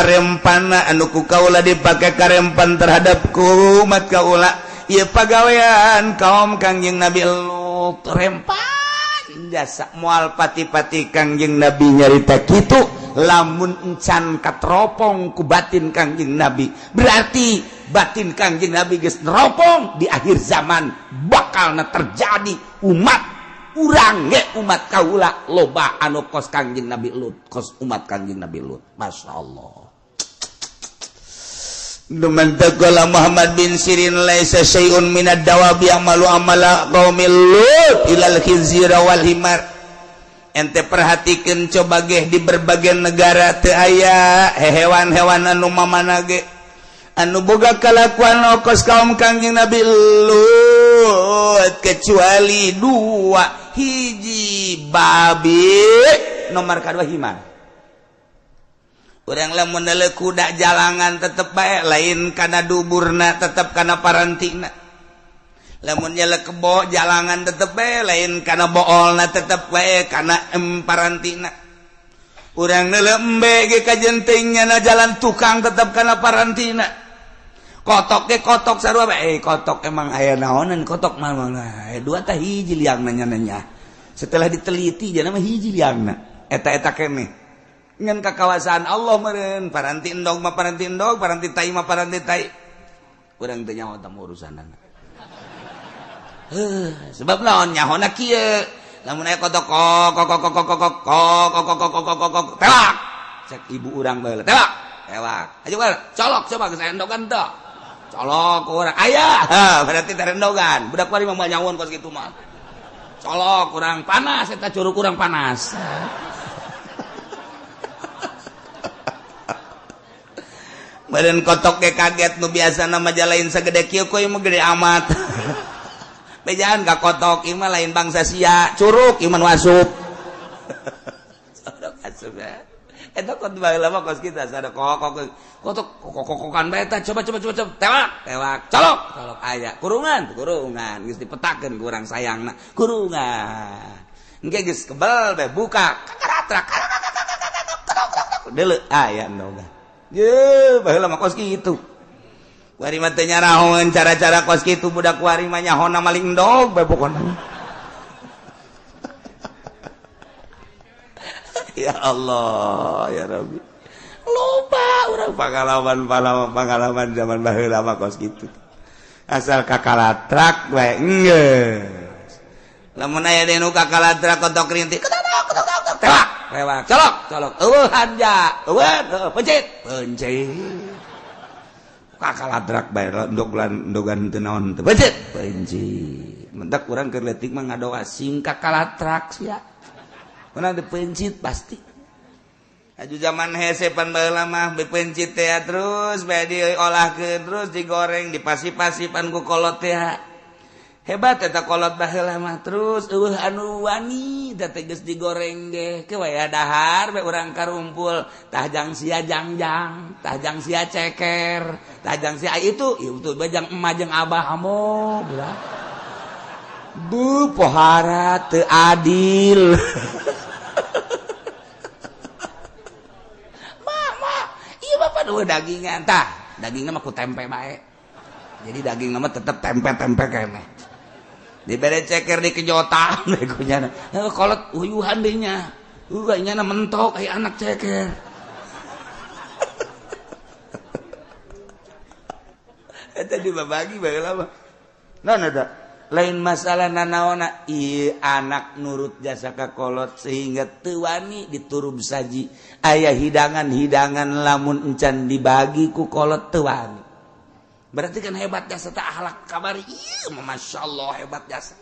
anu ku kaula dipake karempan terhadapku umat kaula. Ieu pagawean kaum Kangjeng Nabi Lut rempan jasa moal pati-pati Kangjeng Nabi nyarita kitu. Lamun encan katropong ku batin Kangjeng Nabi berarti batin Kangjeng Nabi geus neropong di akhir zaman bakal terjadi umat urang ge umat kaula loba anu kos Kangjeng Nabi Lut kos umat Kangjeng Nabi Lut masyaallah Dumantaqala Muhammad bin Sirin laisa syai'un minad dawabi amalu amala qaumil Lut ilal khizira wal himar ente perhatikeun coba ge di berbagai negara teu aya hewan-hewan anu mamana ge anu boga kalakuan okos kaum Kangjeng Nabi Lut kecuali dua hiji babi nomor kadua himar urang lamun naleu kuda jalangan tetep bae lain kana duburna tetep kana parantina lamun nyala kebo jalangan tetep bae lain kana boolna tetep bae kana parantina urang nelembe ge kajentingnya na jalan tukang tetep kana parantina kotok ge kotok sarua bae kotok emang aya naonan kotok mah dua tah hiji liangna nanya setelah diteliti jana mah hiji liangna eta keneh ngan ka kawasan Allah meureun paranti endog mah paranti endog paranti tai mah paranti tai urang teu nyaho tamu urusanana sebab naon nyahona kieu lamun aya kotok kok tewak cek ibu urang bae tewak aja bae colok coba geus endogan teu colok urang aya berarti terendogan budak bari mah nyawon kos kitu mah colok urang panas eta curug urang panas badan kotok ge kaget nu biasa nama jalain sagede kieu koy mah gede amat bejaan gak kotok ima lain bangsa sia curug iman wasup curug asup ya eta kod baheula mah kos kita sada kokokan bae tah coba tewak colok aya kurungan geus dipetakeun ku urang sayangna kurungan engke geus kebel bae buka kakaratrak deuleu aya endogan ye baheula mah kos kitu wari mah teu nyarahoeun cara-cara kos kitu budak wari mah nyahona maling endog bae pokona ya Allah ya Rabbi loba urang pangalaman zaman baheula mah kos kitu asal kakalatrak bae geus lamun aya nu kakalatrak kotok rintik tewak colok eueuh hanja eueuh pencit kakaladrak bae ndogan teu naon teu becet pencit mentak urang keur leutik mah ngadoa sing kakaladrak sia urang teu pencit pasti aju zaman hese pan baheula mah bepenci teh terus bae diolahkeun terus digoreng dipasi-pasi pan ku kolot teh. Hebat eta kolot baheula mah terus anu wani da teh geus digoreng ge ke waya dahar bae urang karumpul tah jang sia jangjang tah jang sia ceker tah jang sia itu bae jang emah jeung abah mo budak bu pohara teu adil. Mama ieu bapak dua dagingan tah dagingna mah ku tempe bae jadi daging mah tetep tempe-tempe keneh dibere ceker di kejotan begonya kolot uyuhan deh nya nya mentok aya anak ceker. Eta dibagi baheula mah naon eta lain masalah nanaona ieu anak nurut jasa ka kolot sehingga teu wani diturub saji aya hidangan-hidangan lamun encan dibagi ku kolot teu wani. Berarti kan hebat jasa tak akhlak kabari. Iya, masyaallah hebat jasa.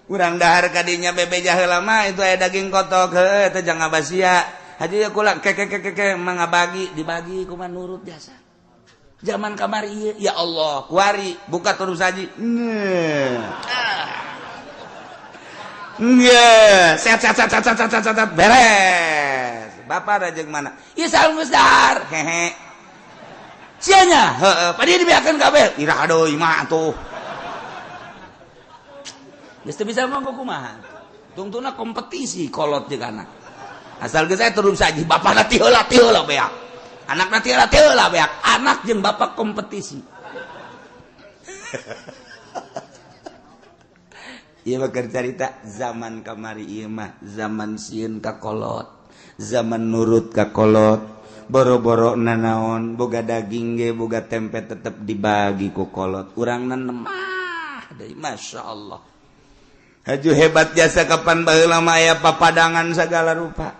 Urang dahar kadinya bebe jaheula mah itu aya daging kotok heuh teh jangan basia. Haji kula keke mangabagi dibagi kumaha nurut jasa. Zaman kamari ieu ya Allah, kuari buka turun saji. Sehat beres. Bapak rajeng mana? Ieu saung geus dahar. Hehe. Sianya, padi dibiarkan kabeh. Ira deui mah atuh. Geus teu bisa mangko kumaha. Tungtuna kompetisi kolot jeung anak. Asal geus aya turun saji, bapana ti heula beak. Anakna ti heula beak. Anak jeung bapak kompetisi. Ieu mah keur carita zaman kamari ieu mah zaman sieun ka kolot. Zaman nurut ka kolot. Boro-boro nanaon boga daging ge boga tempe tetep dibagi ku kolot urangna nemah deui masyaallah. Haju hebat jasa kapan baheula mah aya papadangan sagala rupa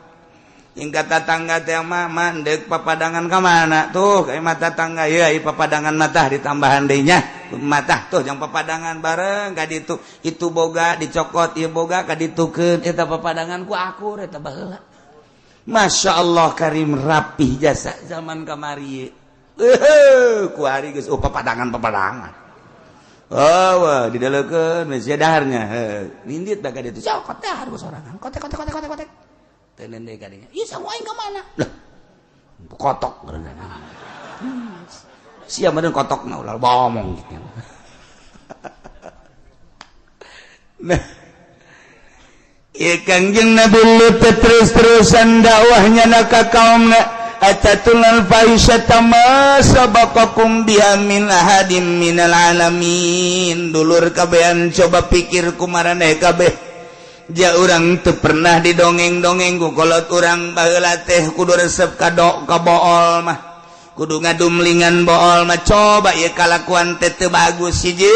hingga tatangga teh mah mandek papadangan ka mana tuh ka imah tatangga ieu ai papadangan mah ditambahan deui nya mah tuh jang papadangan bareng ka ditu itu boga dicokot ieu boga ka ditukeun eta papadangan ku akur eta baheula. Masya Allah karim rapih jasa zaman kamari kuari geus papadangan di daleukeun mesia daharnya nindit baga ditu cokot dahar ku sorangan kotek teu nendeh ka dinya ieu samu aing ka mana lah kotok sia meureun kotokna ulah bomong gitu. Nah Kangjeng Nabi Lut terus-terusan dakwahnya ka kaumna atatul fahisyata ma sabaqakum biha min ahadin minal alamin. Dulur kabehan coba pikir kumaraneh kabeh ja urang teu pernah didongeng-dongeng ku kolot urang baheula teh kudu resep ka bool mah kudu ngadumlingan bool mah coba ieu kalakuan teh teu bagus hiji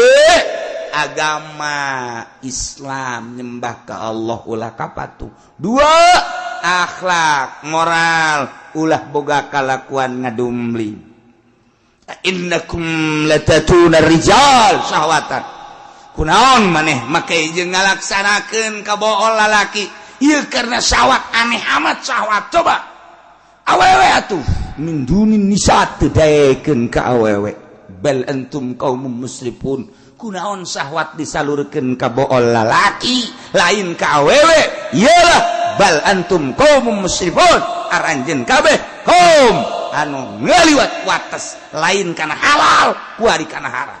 agama Islam nyembah ke Allah ulah kapatu. Dua akhlak moral ulah boga kalakuan ngadumli. Innakum latatuna rijal syahwatan. Kunaon maneh make jeung ngalaksanakeun ka bool lalaki ieu karena syahwat aneh amat syahwat coba awewe atuh min dunin nisa teu daekeun ka awewe bal antum qaumun musrifun. Kunaon syahwat disalurkeun ka bool lalaki lain ka awewe iyalah bal antum qaumum musrifun aranjeun kabeh kaum anu ngaliwat wates lain kana halal kuari kana haram.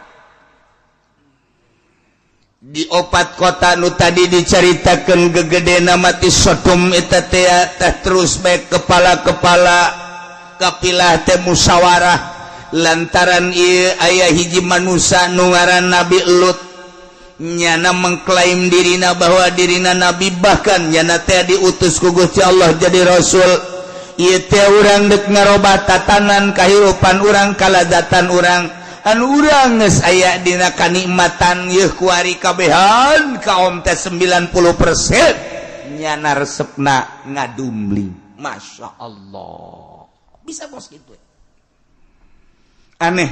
Di opat kota nu tadi dicaritakeun gegedena mati Sodom eta teh terus bae kepala-kepala kapilah teh musyawarah lantaran ieu aya hiji manusia nu ngaran Nabi Lut nyana mengklaim dirina bahwa dirina nabi bahkan nyana teh diutus ku Gusti Allah jadi rasul. Ieu teh urang deuk ngarobah tatanan kahirupan urang kalazatan urang anu urang geus aya dina kanikmatan yeuh kuari kabehan kaum teh 90% nyana resepna ngadumling. Masya Allah bisa bos gitu aneh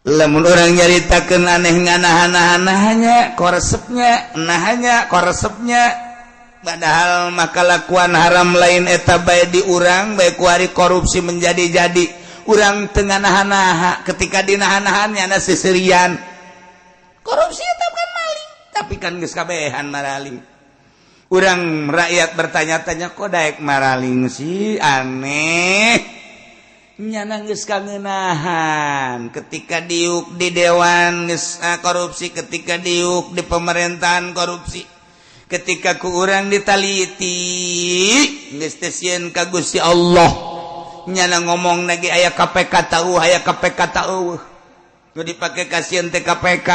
lamun orang nyaritakeun aneh nganahan-nahannya koresepnya nahanya koresepnya padahal maka lakuan haram lain eta bae di urang bae kuari korupsi menjadi-jadi urang tengah nahan-nahan ketika dinahan-nahan nyana seserian korupsi eta kan maling tapi kan geus kabehan maraling urang rakyat bertanya-tanya kok daek maraling sih aneh nyana geus kangeunahan ketika diuk di dewan geus korupsi ketika diuk di pemerintahan korupsi ketika ku urang ditaliti geus teh sieun ka Gusti Allah nyana ngomong lagi aya KPK tahu aya KPK tahu nu dipake kasieun teh KPK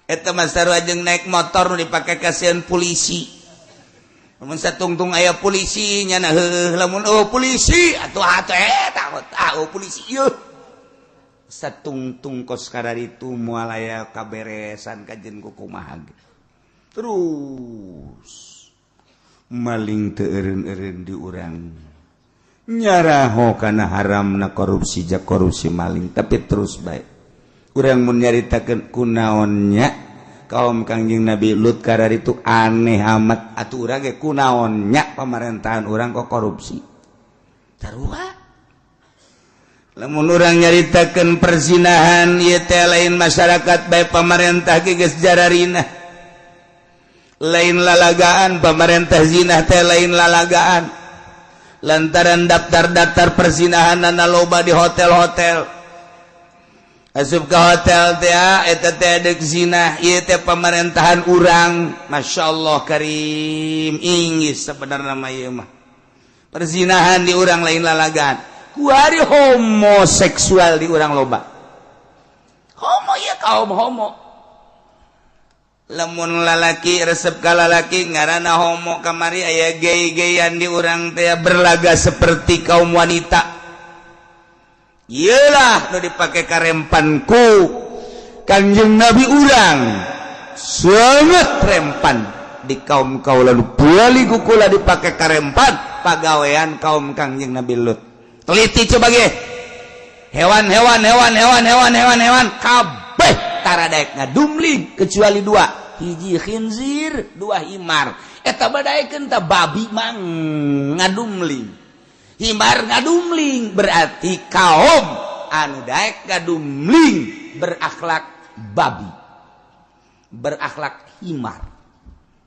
eta mah sarua jeung naik motor nu dipake kasieun polisi mun satungtung aya polisi nyana heuh lamun polisi atuh eta polisi ieu satungtung kos kararitu moal aya kaberesan kajen ku kumaha terus maling teu eureun-eureun di urang nyaraho kana haramna korupsi jak korupsi maling tapi terus baik urang mun nyaritakeun kunaonnya kaum Kangjeng Nabi Lut kararitu aneh amat atuh urang ge kunaonnya pamerintahan urang kok korupsi tarua lamun urang nyaritakeun perzinahan ieu teh lain masyarakat bae pamarentah ge geus jararina lain lalagaan pemerintah zina teh lain lalagaan lantaran daftar-daftar perzinahan anu loba di hotel-hotel asup ka hotel teh eta teh deuk zina ieu teh pemerintahan urang masyaallah karim inggis sebenarnya mah ieu mah perzinahan di urang lain lalagaan kuari homoseksual di urang loba homo ya kaum homo lamun lalaki resep ka lalaki ngaranna homo kamari aya gay-gayan di urang teh berlaga seperti kaum wanita iyalah nu dipake karempanku Kangjeng Nabi urang sangat rempan di kaum kaula nu bali kukula dipake karempan pagawean kaum Kangjeng Nabi Lut teliti coba ge hewan kabeh taradaek ngadumling kecuali dua hiji khinzir dua himar eta badaekeun tah babi mang ngadumling himar ngadumling berarti kaum anu daek ngadumling berakhlak babi berakhlak himar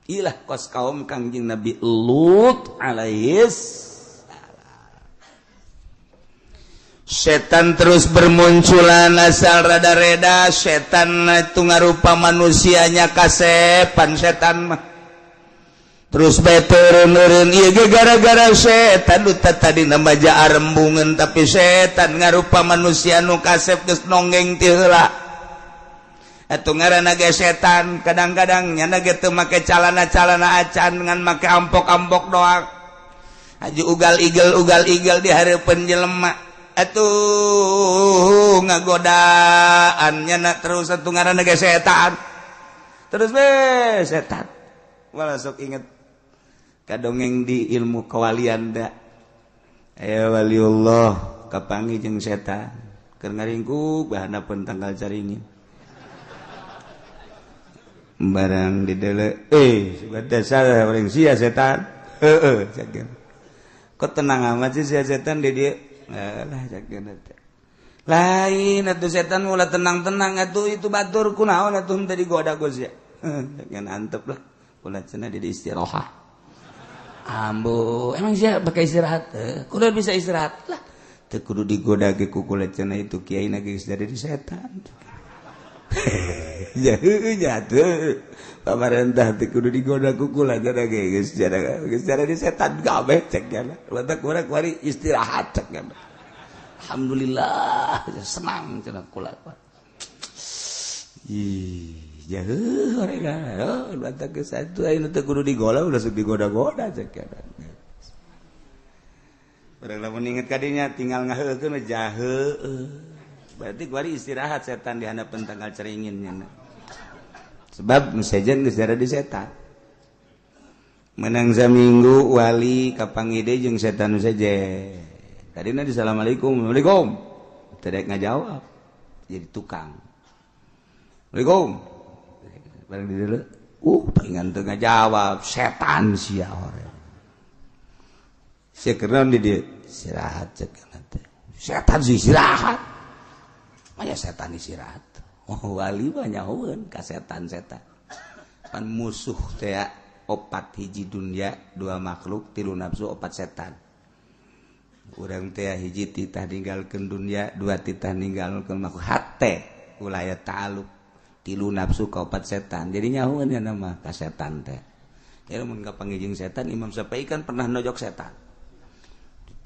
ilah kos kaum Kangjeng Nabi Lut alaihis setan terus bermunculan asal rada-reda setan itu ngarupa manusianya kasepan setan mah terus bae turun-turun ieu ge gara-gara setan duta tadi nama jaar rembungeun tapi setan ngarupa manusia nu kasep geus nonggeng ti heula atuh ngaranna ge setan kadang-kadang nyana ge teu make calana-calana acan ngan make ampok-ampok doang aju ugal-igel di hareupeun jelema atuh ngagodaan nyana terus atuh ngaranna ge setan terus setan malah sok inget kadongeng di ilmu kawalian da aya waliullah kapangi jeung setan keur ngaringkuk bahanapeun tanggal caringin barang dideule dasar urang sia setan heueuh cakeun kok tenang amat sih sia setan di dieu lah cakeun teh lain atuh setan ulah tenang-tenang atuh itu batur kunaon atuh teu digoda gos ya cakeun antep lah ulah cenah di istirahat ambo emang sia pakai istirahat kudu bisa istirahat lah teu kudu digoda ge ku kula cenah itu kiai na geus dari setan ya tuh pamarentah teu kudu digoda ku kula cenah ge geus dari setan kabeh cek kana lantak urang kuari istirahat cek kana alhamdulillah senang cenah kula jauh mereka, lantak ke satu, ayo nanti kudu digoda, udah sok digoda-goda sekarang. Orang lamun inget kadinya tinggal ngaheukeun jaheuh. Berarti kuari istirahat setan di hadapan tanggal ceringinnya. Sebab nu sejen geus di setan. Menang saminggu wali kapangide jeung setan nu sejen. Tadina assalamualaikum, waalaikum. Teu daek ngajawab. Jadi tukang. Waalaikum. Barang di dulu pengen tengah jawab setan sia orang. Saya keren di dia istirahat cek nanti. Setan sih istirahat. Maya setan istirahat. Oh wali banyak heueun ka setan-setan. Pan musuh teh opat hiji dunia, dua makhluk, tilu nafsu, opat setan. Urang teh hiji titah ninggalkeun dunia, dua titah ninggalkeun makhluk hate ulah ta'alluq. Tilu nafsu ka opat setan. Jadi nyahoeun ya nama ka setan teh. Ya mun kapanggih setan Imam Syafi'i kan pernah nojok setan.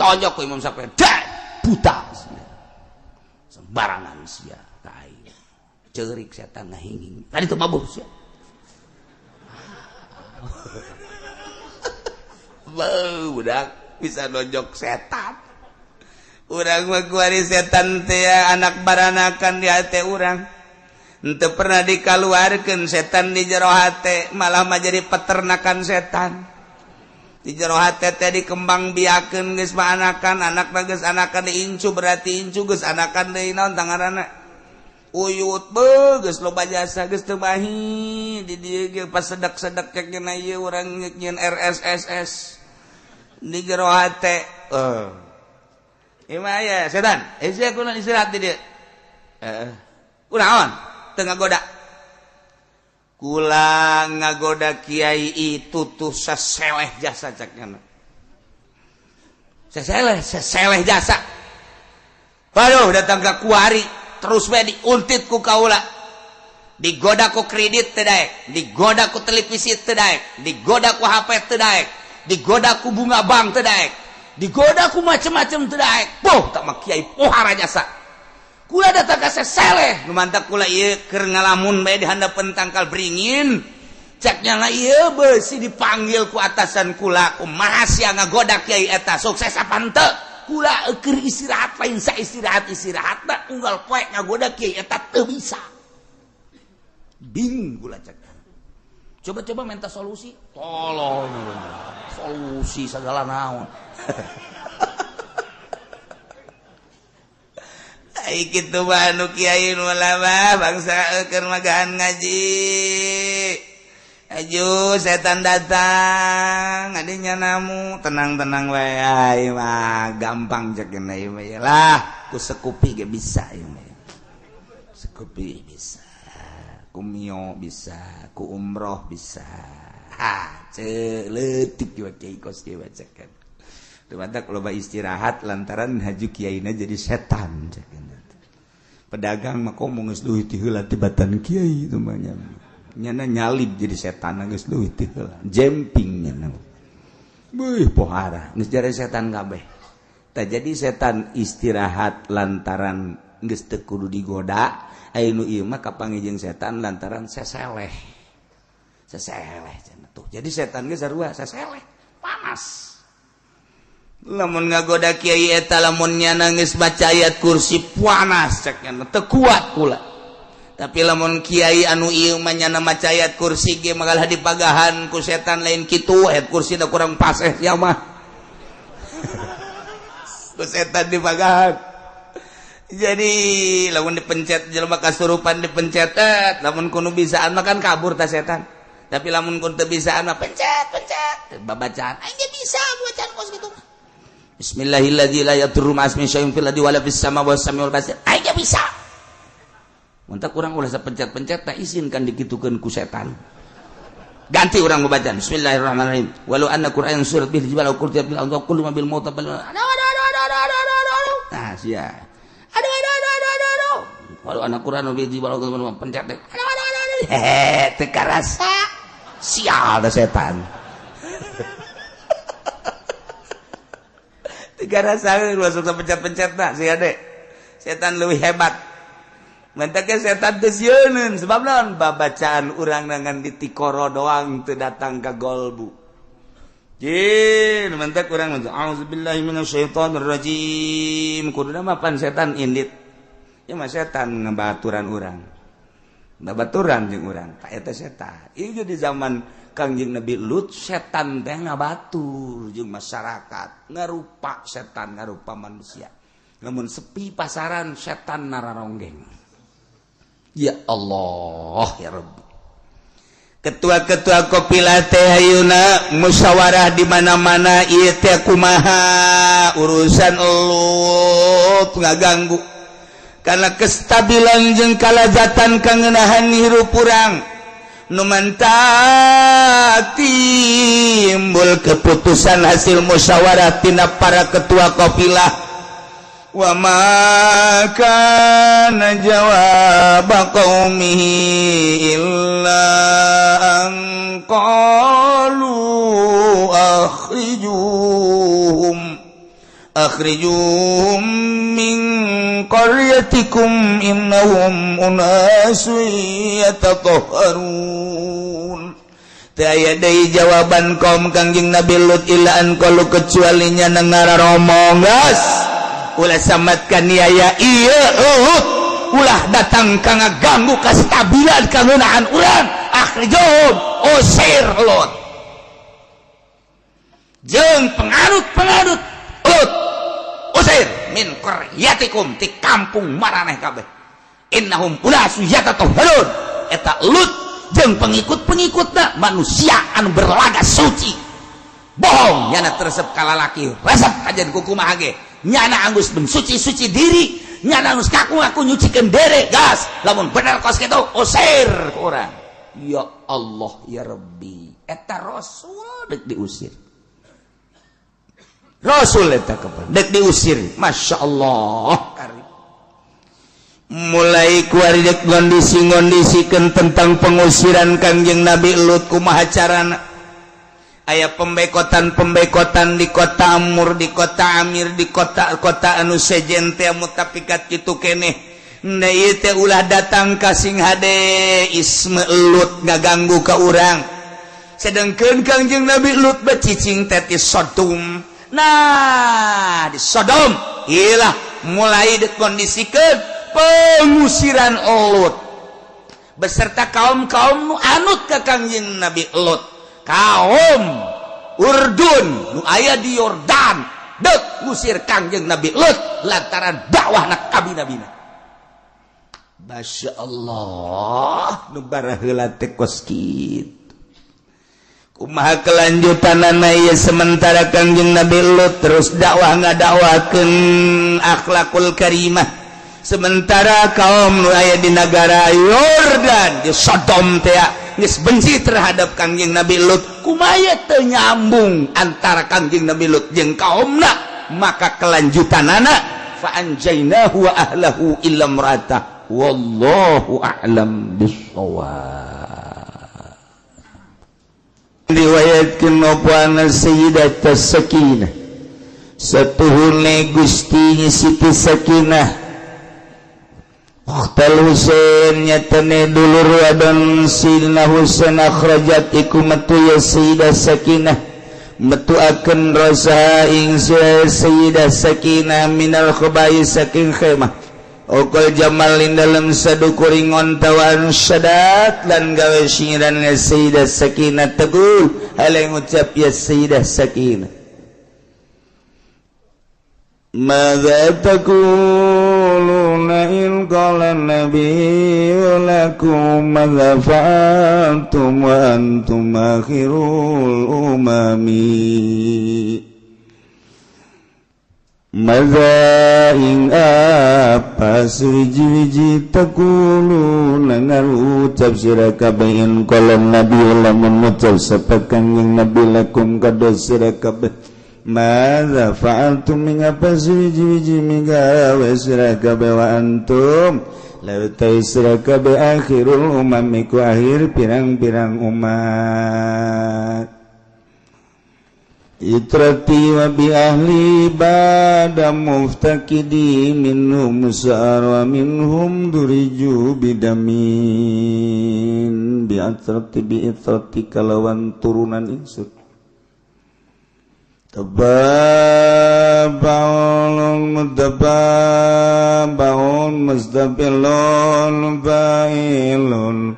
Tonjok ku Imam Syafi'i, buta sia. Sembarangan sia kai. Ceurik setan ngahinging. Tadi teu mabuk sia. Budak bisa nojok setan. Urang mah kuari setan teh anak baranakan di hate urang. Henteu pernah dikaluarkeun setan di jero hate, malah mah jadi peternakan setan. Di jero hate teh dikembang biakeun geus mah anakan, anakna geus anakan diincu berarti incu geus anakan deui naon tangaranna. Uyut geus loba jasa geus teu bahi di dieu ge pas sedek-sedek kekena ieu urang nyieun RSSS di jero hate. Ieu mah aya setan, sia kunaon istirahat di dieu. Kunaon? Teu ngagoda. Kula ngagoda kiai itu tuh seseleh jasa cakna. Seseleh jasa. Waduh datang ka kuari terus we diuntit ku kaula. Digoda ku kredit teu daek, digoda ku televisi teu daek, digoda ku HP teu daek, digoda ku bunga bank teu daek, digoda ku macem-macem teu daek. Poh tak mah kiai pohara jasa. Kula datang ka seseleh nu mantak kula ieu keur ngalamun bae di handapeun tangkal beringin. Caknya lah ieu beusi dipanggil ku atasan kula kumaha sia ngagoda kiai eta sukses apa henteu? Kula keur istirahat lain sa istirahat-istirahatna unggal poe ngagoda kiai eta teu bisa. Bingung kula cak. Coba-coba minta solusi. Tolong. Solusi segala naon. Ai kitu mah anu kiai nu lama bangsa keur magahan ngaji. Aju setan datang, adinya namu tenang-tenang wae ai mah gampang cek ieu mah lah ku sekupi ge bisa ieu mah. Sekupi bisa. Ku mio bisa, ku umroh bisa. Ha, leutik we kiai kos kieu bacakan. Teu badak loba istirahat lantaran haju kiaina jadi setan cek. Pedagang mah komo geus leuwih ti heula tibatan kiai itu mah nyana nyalib jadi setan geus leuwih ti heula jemping nyana beuh pohara geus jare setan kabeh tah jadi setan istirahat lantaran geus teu kudu digoda aya nu ieu mah kapangijing setan lantaran seseleh cenah tuh jadi setan geus sarua seseleh panas. Lamun ngagoda kiai eta lamun nyana geus baca ayat kursi panas cekna teu kuat kula. Tapi lamun kiai anu ieu mah nyana maca ayat kursi ge magalah dipagahan ku setan lain kitu ayat kursi da kurang pas sia mah. Ku setan dipagahan. Jadi lamun dipencet jelema kasurupan dipencet lamun kudu bisaan mah kan kabur ta setan. Tapi lamun kudu teu bisaan mah pencet babacaan aing ge bisa bacaan kos kitu mah. Bismillahirrahmanirrahim la yadurru ma'asmi syai'un fil ardi wala fis sama was samiul basir. Aing bisa. Muntak urang ulah sapencet-pencet tak izinkan dikitukeun ku setan. Ganti urang membacaan Bismillahirrahmanirrahim. Walau anna Qur'an surat bil jibal wa qultu bil anza kullu ma bil maut bal. Nah, sia. Aduh. Walau anna Qur'an bil jibal wa pencet. Teu karasa. Sial da setan. Tiga rasa masuk pencet-pencet nak si ade setan lebih hebat mentaknya setan teu sieun sebab naon babacaan urang nangan di tikoro doang teu datang ka golbu jin mentak urang auzubillahi minasyaitonir rajim kuduna mah pan setan indit ya mah setan ngabaturan urang babaturan jeung urang ka eta setan ieu di zaman Kangjeng Nabi Lut setan teh ngabatur jeung masyarakat ngarupa setan ngarupa manusia lamun sepi pasaran setan nararonggeng ya Allah ya Rabbi ketua-ketua Qapilah teh ayeuna musyawarah di mana-mana ieu teh kumaha urusan Lut ngaganggu karena kestabilan jeung kalazatan kangenahan hirup urang nu mantap timbul keputusan hasil musyawarah tina para ketua Qapilah. Wa ma kana jawab qaumihi illa an qalu akhrijuhum min qaryatikum innahum unasun yatatahharun. Teu aya deui jawaban kaum Kangjeng Nabi Lut illa an qalu kecuali nya ngararomong gas ulah samatkan niaya iya ulah datang ka ngaganggu kastabilan kangeunaan urang akhrijum usir Lut jeung pengarut Lut usir min qaryatikum ti kampung maraneh kabeh innahum unasun yatatahharun eta Lut jeung pengikut-pengikutna manusia anu berlaga suci bohong nyana teresep kalalaki resep kajian kukumaha ge nyana anggus mensuci-suci diri nyana anggus ngaku nyucikeun dere gas lamun bener kos kitu usir ku urang ya Allah ya Rabbi eta rasul dek diusir rasul eta kepada dek diusir Masya Allah mulai kuari dek ngondisi-ngondisikeun tentang pengusiran Kangjeng Nabi Lut kumaha carana aya pembekotan di kota Amur, di kota Amir, di kota anu sejen teh mutapikat kitu keneh. Da ieu teh ulah datang ka sing hade isme Lut ngaganggu ka urang. Sedengkeun Kangjeng Nabi Lut becicing teh di Sodom. Nah, di Sodom iyalah mulai dikondisikeun pengusiran Lut beserta kaum-kaum nu anut ka Kangjeng Nabi Lut. Kaum Urdun nu aya di Yordan dek ngusir Kangjeng Nabi Lut lantaran dakwahna ka bina-bina. Masya Allah nu baraheula teh kos kitu. Kumaha kelanjutanana ieu sementara Kangjeng Nabi Lut terus dakwah ngadakwakeun akhlakul karimah. Sementara kaum nu aya di negara Yordan di Sodom teh geus benci terhadap Kangjeng Nabi Lut kumaya teu nyambung antara Kangjeng Nabi Lut jeung kaumna maka kelanjutanana fa anjaynahu wa ahlahu illa imra'atah wallahu a'lam bissawab. Riwayatkeun opana Sayyidatah Sakinah satuhune Gusti Siti Sakinah Ukhtal Husain nyatane dulur wadon Sidina Husain akhrajat iku metu ya Sayyidah Sakinah metu akan rasa ing Sayyidah Sakinah minal khabai saking khemah okol jamalin dalam sadukuring ontawan syadat lan gawe singiran Sayyidah Sakinah tegul hale ngucap ya Sayyidah Sakinah madza taquluna in qala nabiyyu lakum madza fa'altum wa antum akhirul umami madza ing apa suji-wiji taquluna ngarucap sira kabeh in qala nabiyyu lamun ngucap sapet Kangjeng Nabi lakum kados sira kabeh madza fa'altum mingapa suji-wiji minggawe sira kabeh wa antum lautai sira kabeh akhirul umamiku akhir pirang-pirang umat itrati wa bi ahli bada muftakidi minhum sa'ar wa minhum duriju bidamin bi'atrati bi'itrati kalawan turunan insut tababaun mutababaun mustafilun fa'ilun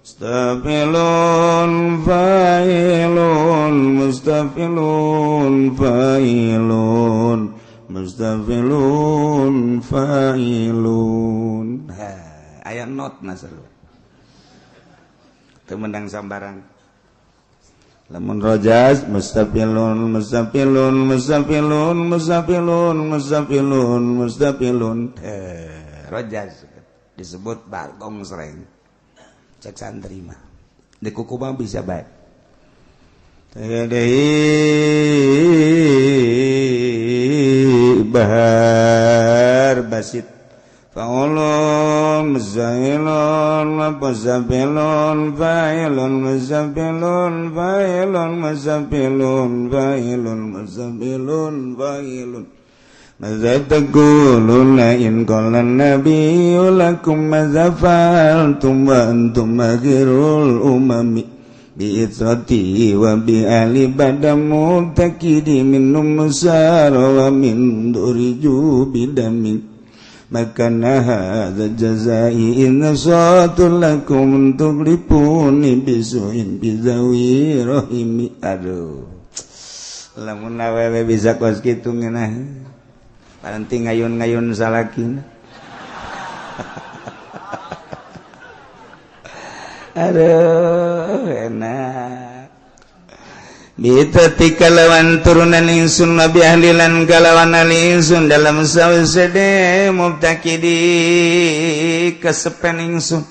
mustafilun fa'ilun mustafilun fa'ilun mustafilun fa'ilun ayat not nasar menang sambarang lamun rojas mustafilun rojas disebut bargong sereng cek santri mah di kuku mah bisa baik bahar basit fa'ulun muzailun muzafilun fa'ilun muzafilun fa'ilun muzafilun fa'ilun muzafilun fa'ilun Maza taquluna in qala an-nabiyyu lakum maza fa'altum wa antum akhirul umami bi'itsrati wa bi'ali badamu takidi minum musara wa min duriju bidamin makana hadza jazai in nasatul lakum tuglipuni bisuin bizawi rahimi aduh lamun awewe bisa kos kitu ngeunah paranti ngayun-ngayun salakina aduh enak bitati kalawan turunan ingsun nabi ahlilan kalawan ingsun dalam sawsede mubtakidi kesepen ingsun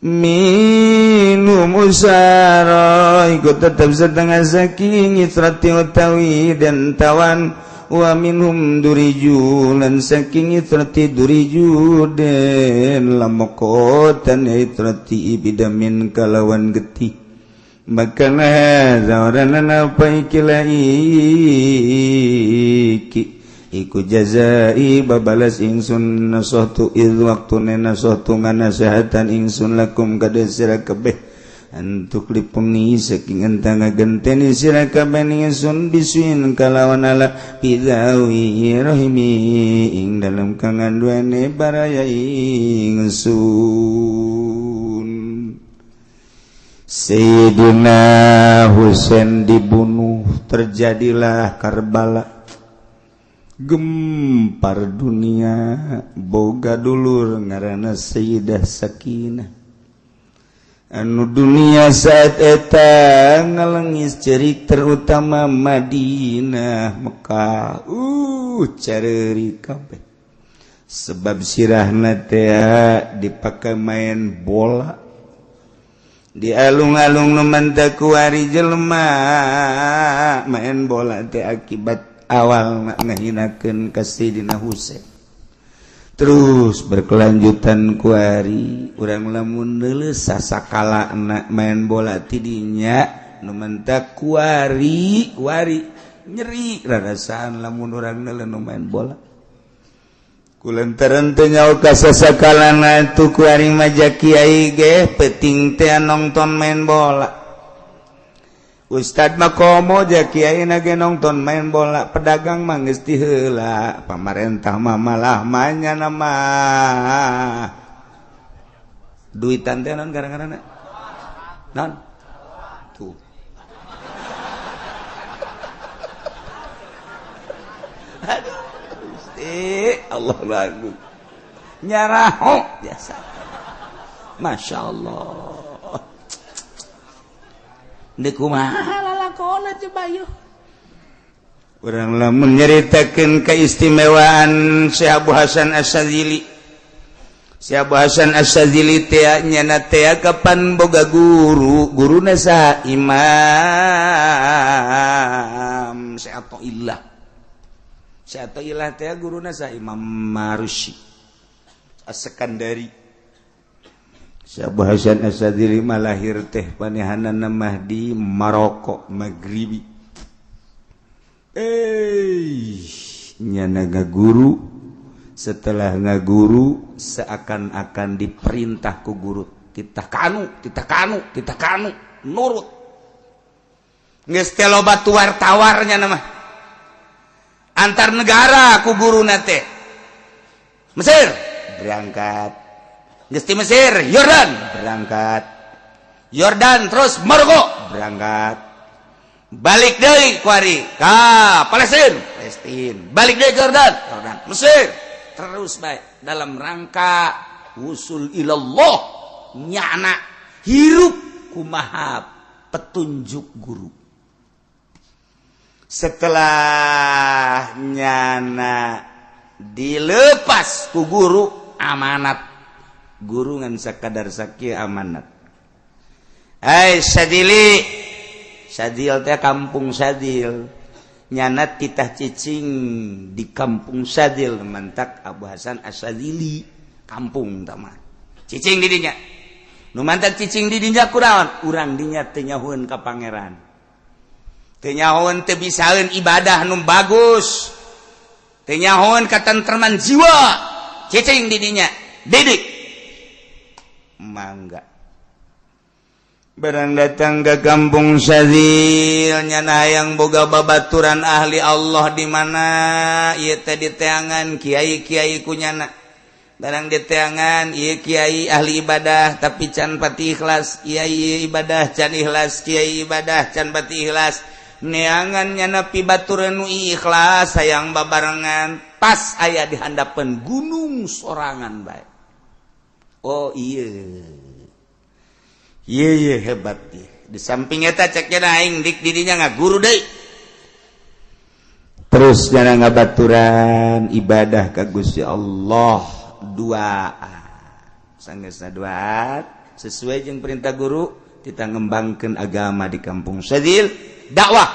minum usara ikut tetap setengah saking itrati utawi dan tawan wa minhum duriju lan saking itrati duriju den lamokotan itrati bidamin kalawan getih makana zawaran apa iki iku jazai babalas ingsun nasahtu id waktune nasahtu nganasehatan ingsun lakum kada sira kabeh antuk lipuni saking entang ngagenteni sira kabeh ingsun bisuin kalawan ala bidawi rahimi ing dalam kanganduane baraya ingsun Sayyidina Husain dibunuh terjadilah Karbala gempar dunia boga dulur ngaranna Sayyidah Sakinah anu dunia saat eta ngalengis cerik terutama Madinah Mekah careurik kabeh sebab sirahna teh dipakai main bola di alung-alung nu mantep kuari jelema main bola teh akibat awal ngahinakeun ka Sayyidina Husain terus berkelanjutan kuari urang lamun leuleus sasakala main bola tidinya nu mantep kuari nyeri rarasaan lamun urang leuleus nu main bola kulantaran teu nyaho ka sasakalana tu kuari maja kiai ge penting teh nonton main bola Ustad mah komo ja kiai na ge nonton main bola pedagang mah geus ti heula pamarentah mah malah manya nama duitan teh naon gara-garana naon tuh aduh Allah bagus nyaraho biasa Masya Allah ndek kumaha lalakona coba yuk urang lamun nyaritakeun keistimewaan Syekh Abu Hasan Asy-Syadzili Syekh Abu Hasan Asy-Syadzili teh nyana teh kapan boga guruna saha Imam Syekh Athaillah Syekh Athaillah teh guruna saha Imam Marusi As-Sekandari Syekh Abu Hasan Asy-Syadzili lahir teh panehanana mah di Maroko Maghribi nyana ngaguru setelah ngaguru seakan-akan diperintah ku guru kita kanu nurut geus teh loba tuwar-tawarnya nama antar negara ku guruna teh Mesir berangkat geus ti Mesir Yordan berangkat Yordan terus Maroko berangkat balik deui kuari ka Palestina balik deui Yordan Mesir terus baik dalam rangka wusul ilallah nyana hirup kumaha petunjuk guru setelah nyana dilepas ku guru amanat guru ngan sakadar sakieu amanat hai sadili sadil teh kampung sadil nyana titah cicing di kampung sadil mantak Abu Hasan As-Sadili kampung tama cicing di dinya nu mantak cicing di dinya kunaon urang dinya teu nyahoeun ka pangeran teu nyahoeun teu bisaeun ibadah nu bagus teu nyahoeun katentreman jiwa cicing di dinya didik mangga barang datang ke kampung Sadil nyana hayang boga babaturan ahli Allah di mana ieu teh diteangan kiai-kiai ku nyana barang diteangan ieu kiai ahli ibadah tapi can pati ikhlas kiai ibadah can ikhlas kiai ibadah can pati ikhlas neangan nyana pibaturan nu ikhlas hayang babarengan pas aya di handapeun gunung sorangan bae oh iya hebat dia di samping eta cek cenah aing dik didinya ngaguru deui terus cenah ngabaturan ibadah ka Gusti Allah duaan sanggeusna duaan sesuai jeung perintah guru kita ngembangkeun agama di kampung Sadil dakwah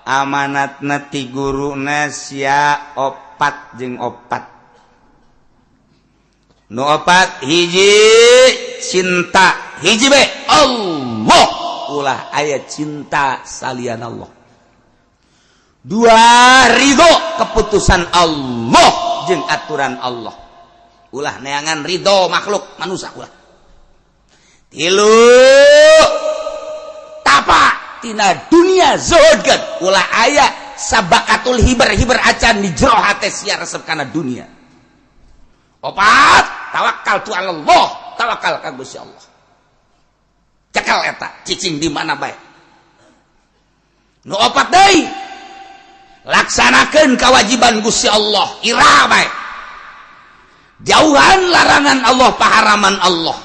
amanatna ti guruna sia opat jeung opat nu opat hiji cinta hiji be Allah ulah aya cinta salian Allah dua ridho keputusan Allah jeung aturan Allah ulah neangan ridho makhluk manusia ulah tilu tapa tina dunia zuhud ulah aya sabakatul hiber acan di jero hate sia resep kana dunia opat tawakal tu Allah tawakal ka Gusti Allah cekal eta cicing di mana bae nu opat deui laksanakeun kewajiban Gusti Allah ira bae jauhan larangan Allah paharaman Allah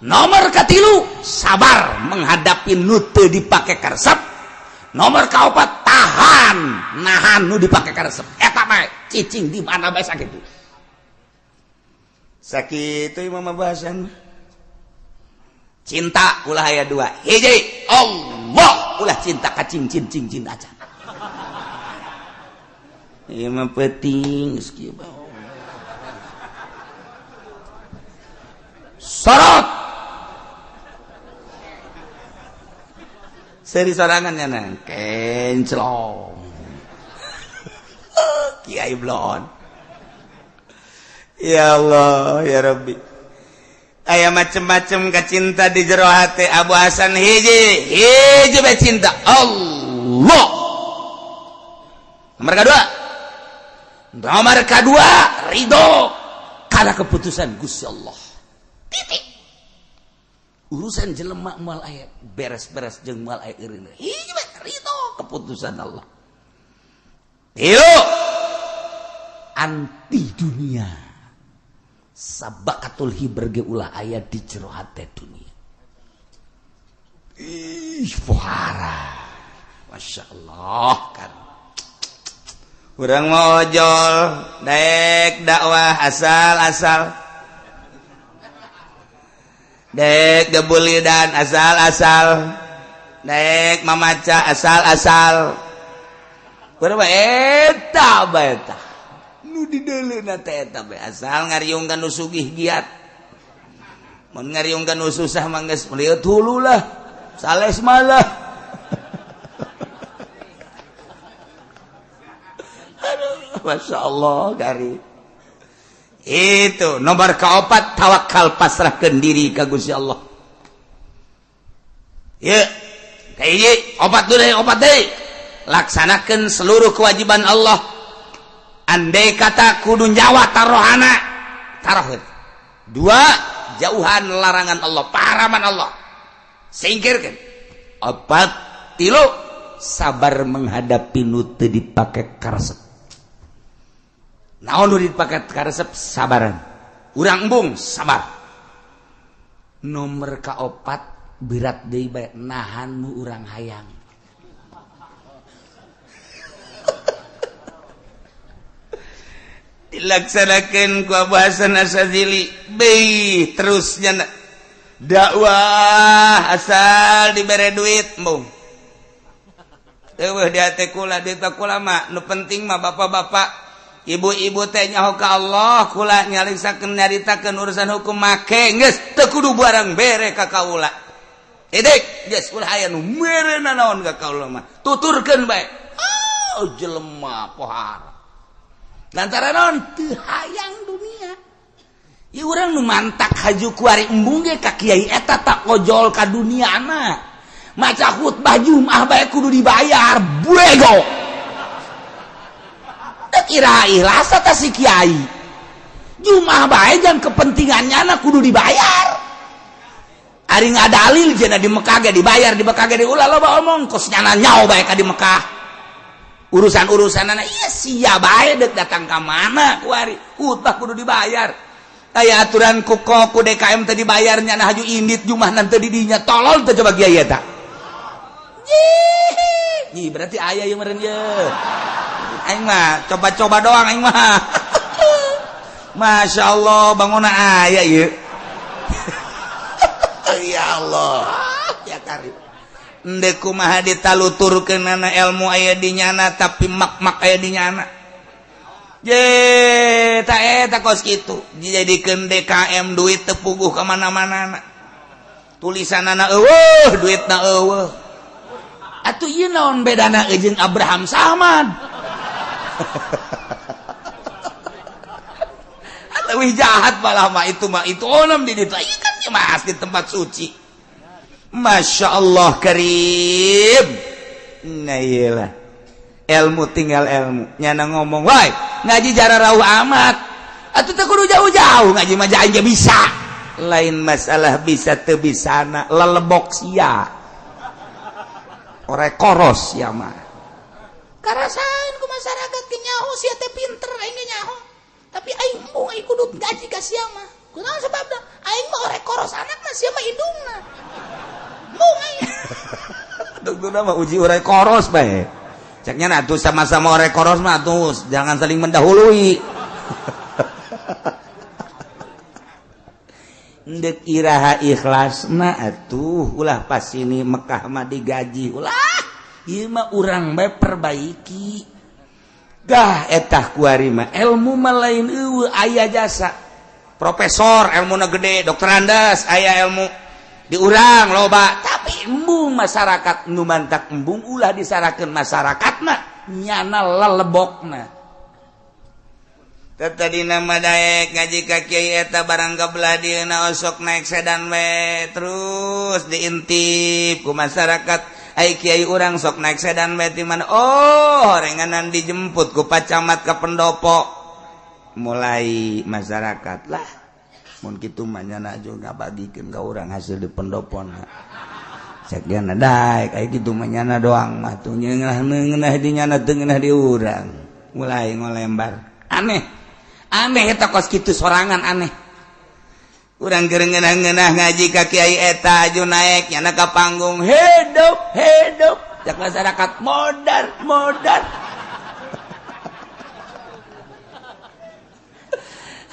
nomor katilu sabar menghadapi nu teu dipake karesep nomor kaopat tahan nahan nu dipake karesep eta bae cicing di mana bae sakitu sakitu imam bahasan cinta ulah aya dua hiji Allah ulah cinta ka cing aja ieu mah penting geus kieu sorot seri sorangan nya nang kenclong kiai blon ya Allah ya Rabbi aya macem-macem kacinta di jero hate Abu Hasan hiji bae cinta Allah nomor kedua ridho karena keputusan Gusti Allah titik urusan jelema moal aya beres-beres jeung moal aya eureun hiji bae ridho keputusan Allah tilu anti dunia sabakatul hiber ge ulah aya di jero hate dunia fuhara Masya Allah kan urang mau ojol daek dakwah asal daek gebulidan asal daek mamaca asal urang eta bae nu dideleuna teh eta bae asal ngariungkeun nu sugih giat mun ngariungkeun nu susah mah geus melihat hulu lah sales malah aduh Masya Allah gari itu nomor kaopat tawakal pasrahkeun diri ka Gusti Allah ye kayak opat deui laksanakeun seluruh kewajiban Allah andai kata kudu nyawa tarohana tarohkeun dua jauhan larangan Allah paharaman Allah singkirkeun opat tilu sabar menghadapi nu teu dipake karesep naon nu dipake karesep sabaran urang embung sabar nomor kaopat berat deui bae nahanmu urang hayang. Dilaksanakan ku Abah Hasan Asyadzili bae terusnya dakwah asal dibere duit mung. Eueuh di hate kula duit kula mah nu penting mah bapak-bapak ibu-ibu teh nyaho ka Allah kula nyalisakeun nyaritakeun urusan hukum make geus teu kudu barang bere ka kaula. Edek geus ulah aya nu merena naon ka kaula mah tuturkeun bae. Oh jelema pohar. Lantaran naon teu hayang dunia. Ieu urang nu mantak haju kuari embung ge ka kiai eta tak ojol ka duniana. Maca khutbah Jumat bae kudu dibayar. Buego. Kira ikhlas atau si kiai Jumat bae jam kepentingannya anak kudu dibayar. Ari ngadalil cenah di Mekah ge dibayar, di Mekah ge diulah loba omong kosnya nyao bae ka di Mekah. Urusan-urusanana iya sia bae deuk datang ka mana kuari khutbah kudu dibayar. Aya aturan ku DKM teh dibayarnya na haju indit Jumat nanti di dinya tolol teh coba kiai eta. Ih, berarti aya yang meureun ye. Aing mah coba-coba doang aing mah. Masya Allah bangunan aya ieu. Ya Allah. Ya karim. Endeu kumaha ditaluturkeunana ilmu aya di nyana tapi mak-mak aya di nyana. Ye, eta kos kitu. Dijadikeun DKM duit teu puguh ka mana-manana. Tulisanana eueuh, duitna eueuh. Atuh ieu naon bedana jeung Abraham Samad? Lebih jahat malah mah itu onom di ditu kan mas di tempat suci. Masya Allah karim. Nah iyalah ilmu tinggal ilmu nyana ngomong wai ngaji jara rauh amat atuh teh kudu jauh-jauh ngaji mah aja bisa lain masalah bisa teu bisana lelebok sia ore koros ya mah karasain ku masyarakat ke nyaho sia teh pinter aing nyaho tapi aing embung aing kudu gaji ka sia mah kunaon sababna aing mah ore koros anakna sia mah indungna embung aing duguna mah uji ore koros bae ceknya atuh sama-sama ore koros mah atuh jangan saling mendahului ndek iraha ikhlasna atuh ulah pas ini Mekah mah digaji ulah ieu mah urang bae perbaiki gah etah kuari mah ilmu mah lain eueuh aya jasa profesor ilmuna gede dokter andas aya ilmu di urang loba tapi embung masyarakat nu mantak embung ulah disarakeun masyarakatna nyana lelebokna tadi nama daek ngaji ka kiai eta barang kabelah dieuna osok naik sedan we terus diintip ku masyarakat ai kiai urang sok naik sedan we ti mana oh renganan dijemput ku pacamat ka pendopo mulai masyarakat lah mun kitu mah nyana juga bagikeun ka urang hasil di pendopona sakiana daek ai kitu mah nyana doang mah tuh ngeunah di nyana teu ngeunah di urang mulai ngolembar aneh eta kos kitu sorangan aneh urang keur ngeunah-ngeunah ngaji ka kiai eta aju naek nyana ka panggung hidup jak masyarakat modar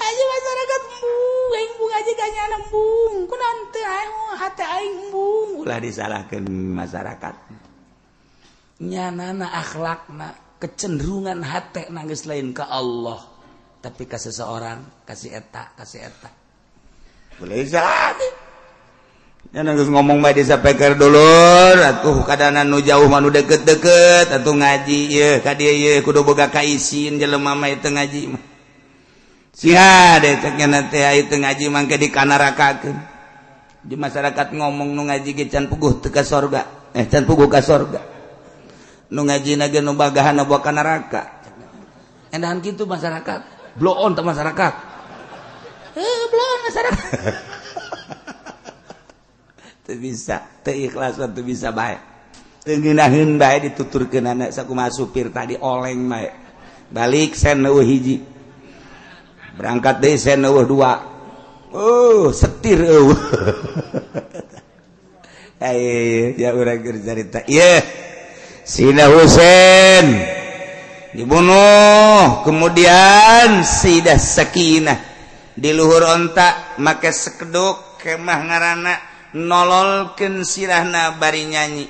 aja masyarakat embung aing embung aja ka nyana embung kunaon teu aing hate aing embung ulah disalahkeun masyarakat nyanana akhlakna kecenderungan hate nangis lain ka Allah tapi ka seseorang kasih eta boleh jadi nyana geus ngomong bae disampaikan dulur atuh kadana nu jauh mah nu deket-deket atuh ngaji ieu ka dieu ieu kudu boga kaisin jelema mah teu ngaji mah sia deh ceknya teh aya teu ngaji mangke dikanarakakeun di masyarakat ngomong nu ngaji ge can puguh teu ka sorga can puguh ka sorga nu ngajina ge nu bagahan bawa ka neraka endahan kitu masyarakat blow on teh masyarakat blow on masyarakat teu bisa teu ikhlas teu bisa bae teu ngeunaheun bae dituturkeun anak sakumaha supir tadi oleng bae balik sen eueuh hiji berangkat deui sen eueuh dua setir eueuh ya urang keur carita ieu Sina Husein dibunuh kemudian Sayyidah Sakinah di luhur onta make sekeduk kemah ngaranna nololkeun sirahna bari nyanyi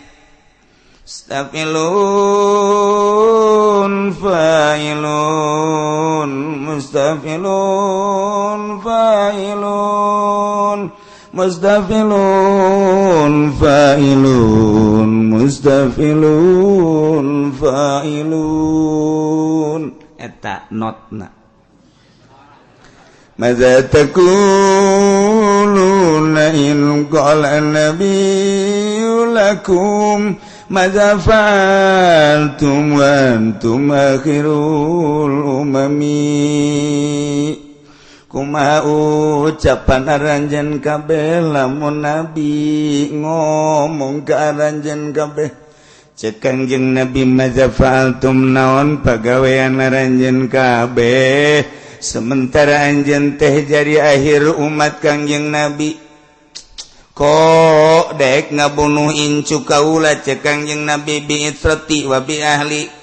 Mustafilun fa'ilun Mustafilun fa'ilun Mustafilun fa'ilun Mustafilun fa'ilun eta notna Madza taquluna in qala nabiyyu lakum Madza fa'altum wa antum akhirul umami Kumaha ucapan aranjeun kabeh lamun nabi ngomong ka aranjeun kabeh cek Kangjeng Nabi madza fa'altum naon pagawean aranjeun kabeh sementara anjeun teh jadi akhir umat Kangjeng Nabi kok dek ngabunuh incu kaula cek Kangjeng Nabi bi itrati wa bi ahli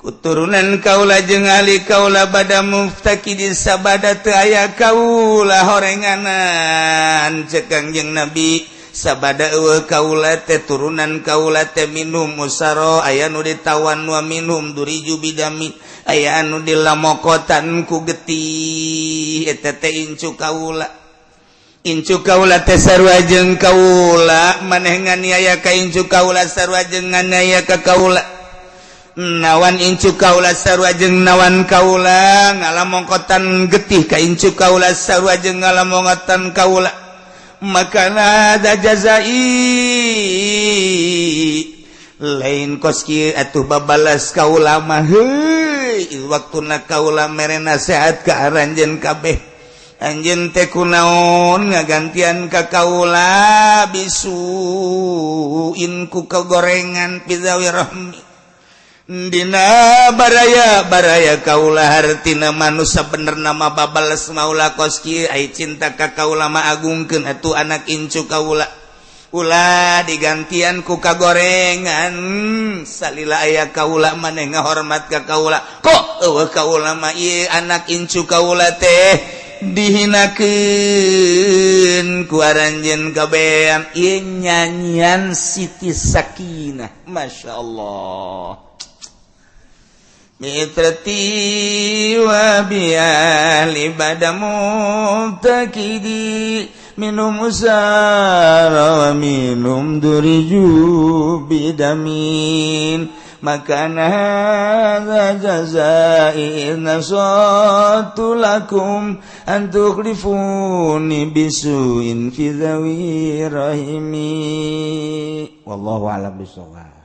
Kuturunan kaula jeung ahli kaula bada muftakidin sabada teu aya kaula horenganan cek Kangjeng Nabi sabada eueuh kaula teh turunan kaula teh minhum musaro aya nu ditawan wa minhum duriju bidami aya anu dilamokotan ku getih eta teh incu kaula teh sarua jeung kaula maneh nganiaya ka incu kaula sarua jeung nganiaya ka kaula nawan incu kaula sarua jeung nawan kaula ngalamongkotan getih ka incu kaula sarua jeung ngalamongkotan kaula makana ada jazai lain kos kieu atuh babalas kaula mah heuy waktuna kaula mere nasehat ka aranjeun kabeh anjeun teh kunaon ngagantian ka kaula bisuin ku kagorengan pizawi rahmi dina baraya kaula hartina manusia bener nama babales maula koski ai cinta ka kaula ma agungkeun atuh anak incu kaula ulah digantian ku kagorengan salila aya kaula maneh ngahormat ka kaula kok eueuh kaula ma ieu anak incu kaula teh dihinakeun ku aranjeun kabean ieu nyanyian Siti Sakinah masyaallah Mitrati wa bi'ahli badamu takidi minum usara wa minum duriju bidamin makana hadza jazai nasatu lakum an tukhlifuni bisuin fi dhawi rahimi wallahu a'lam bishawab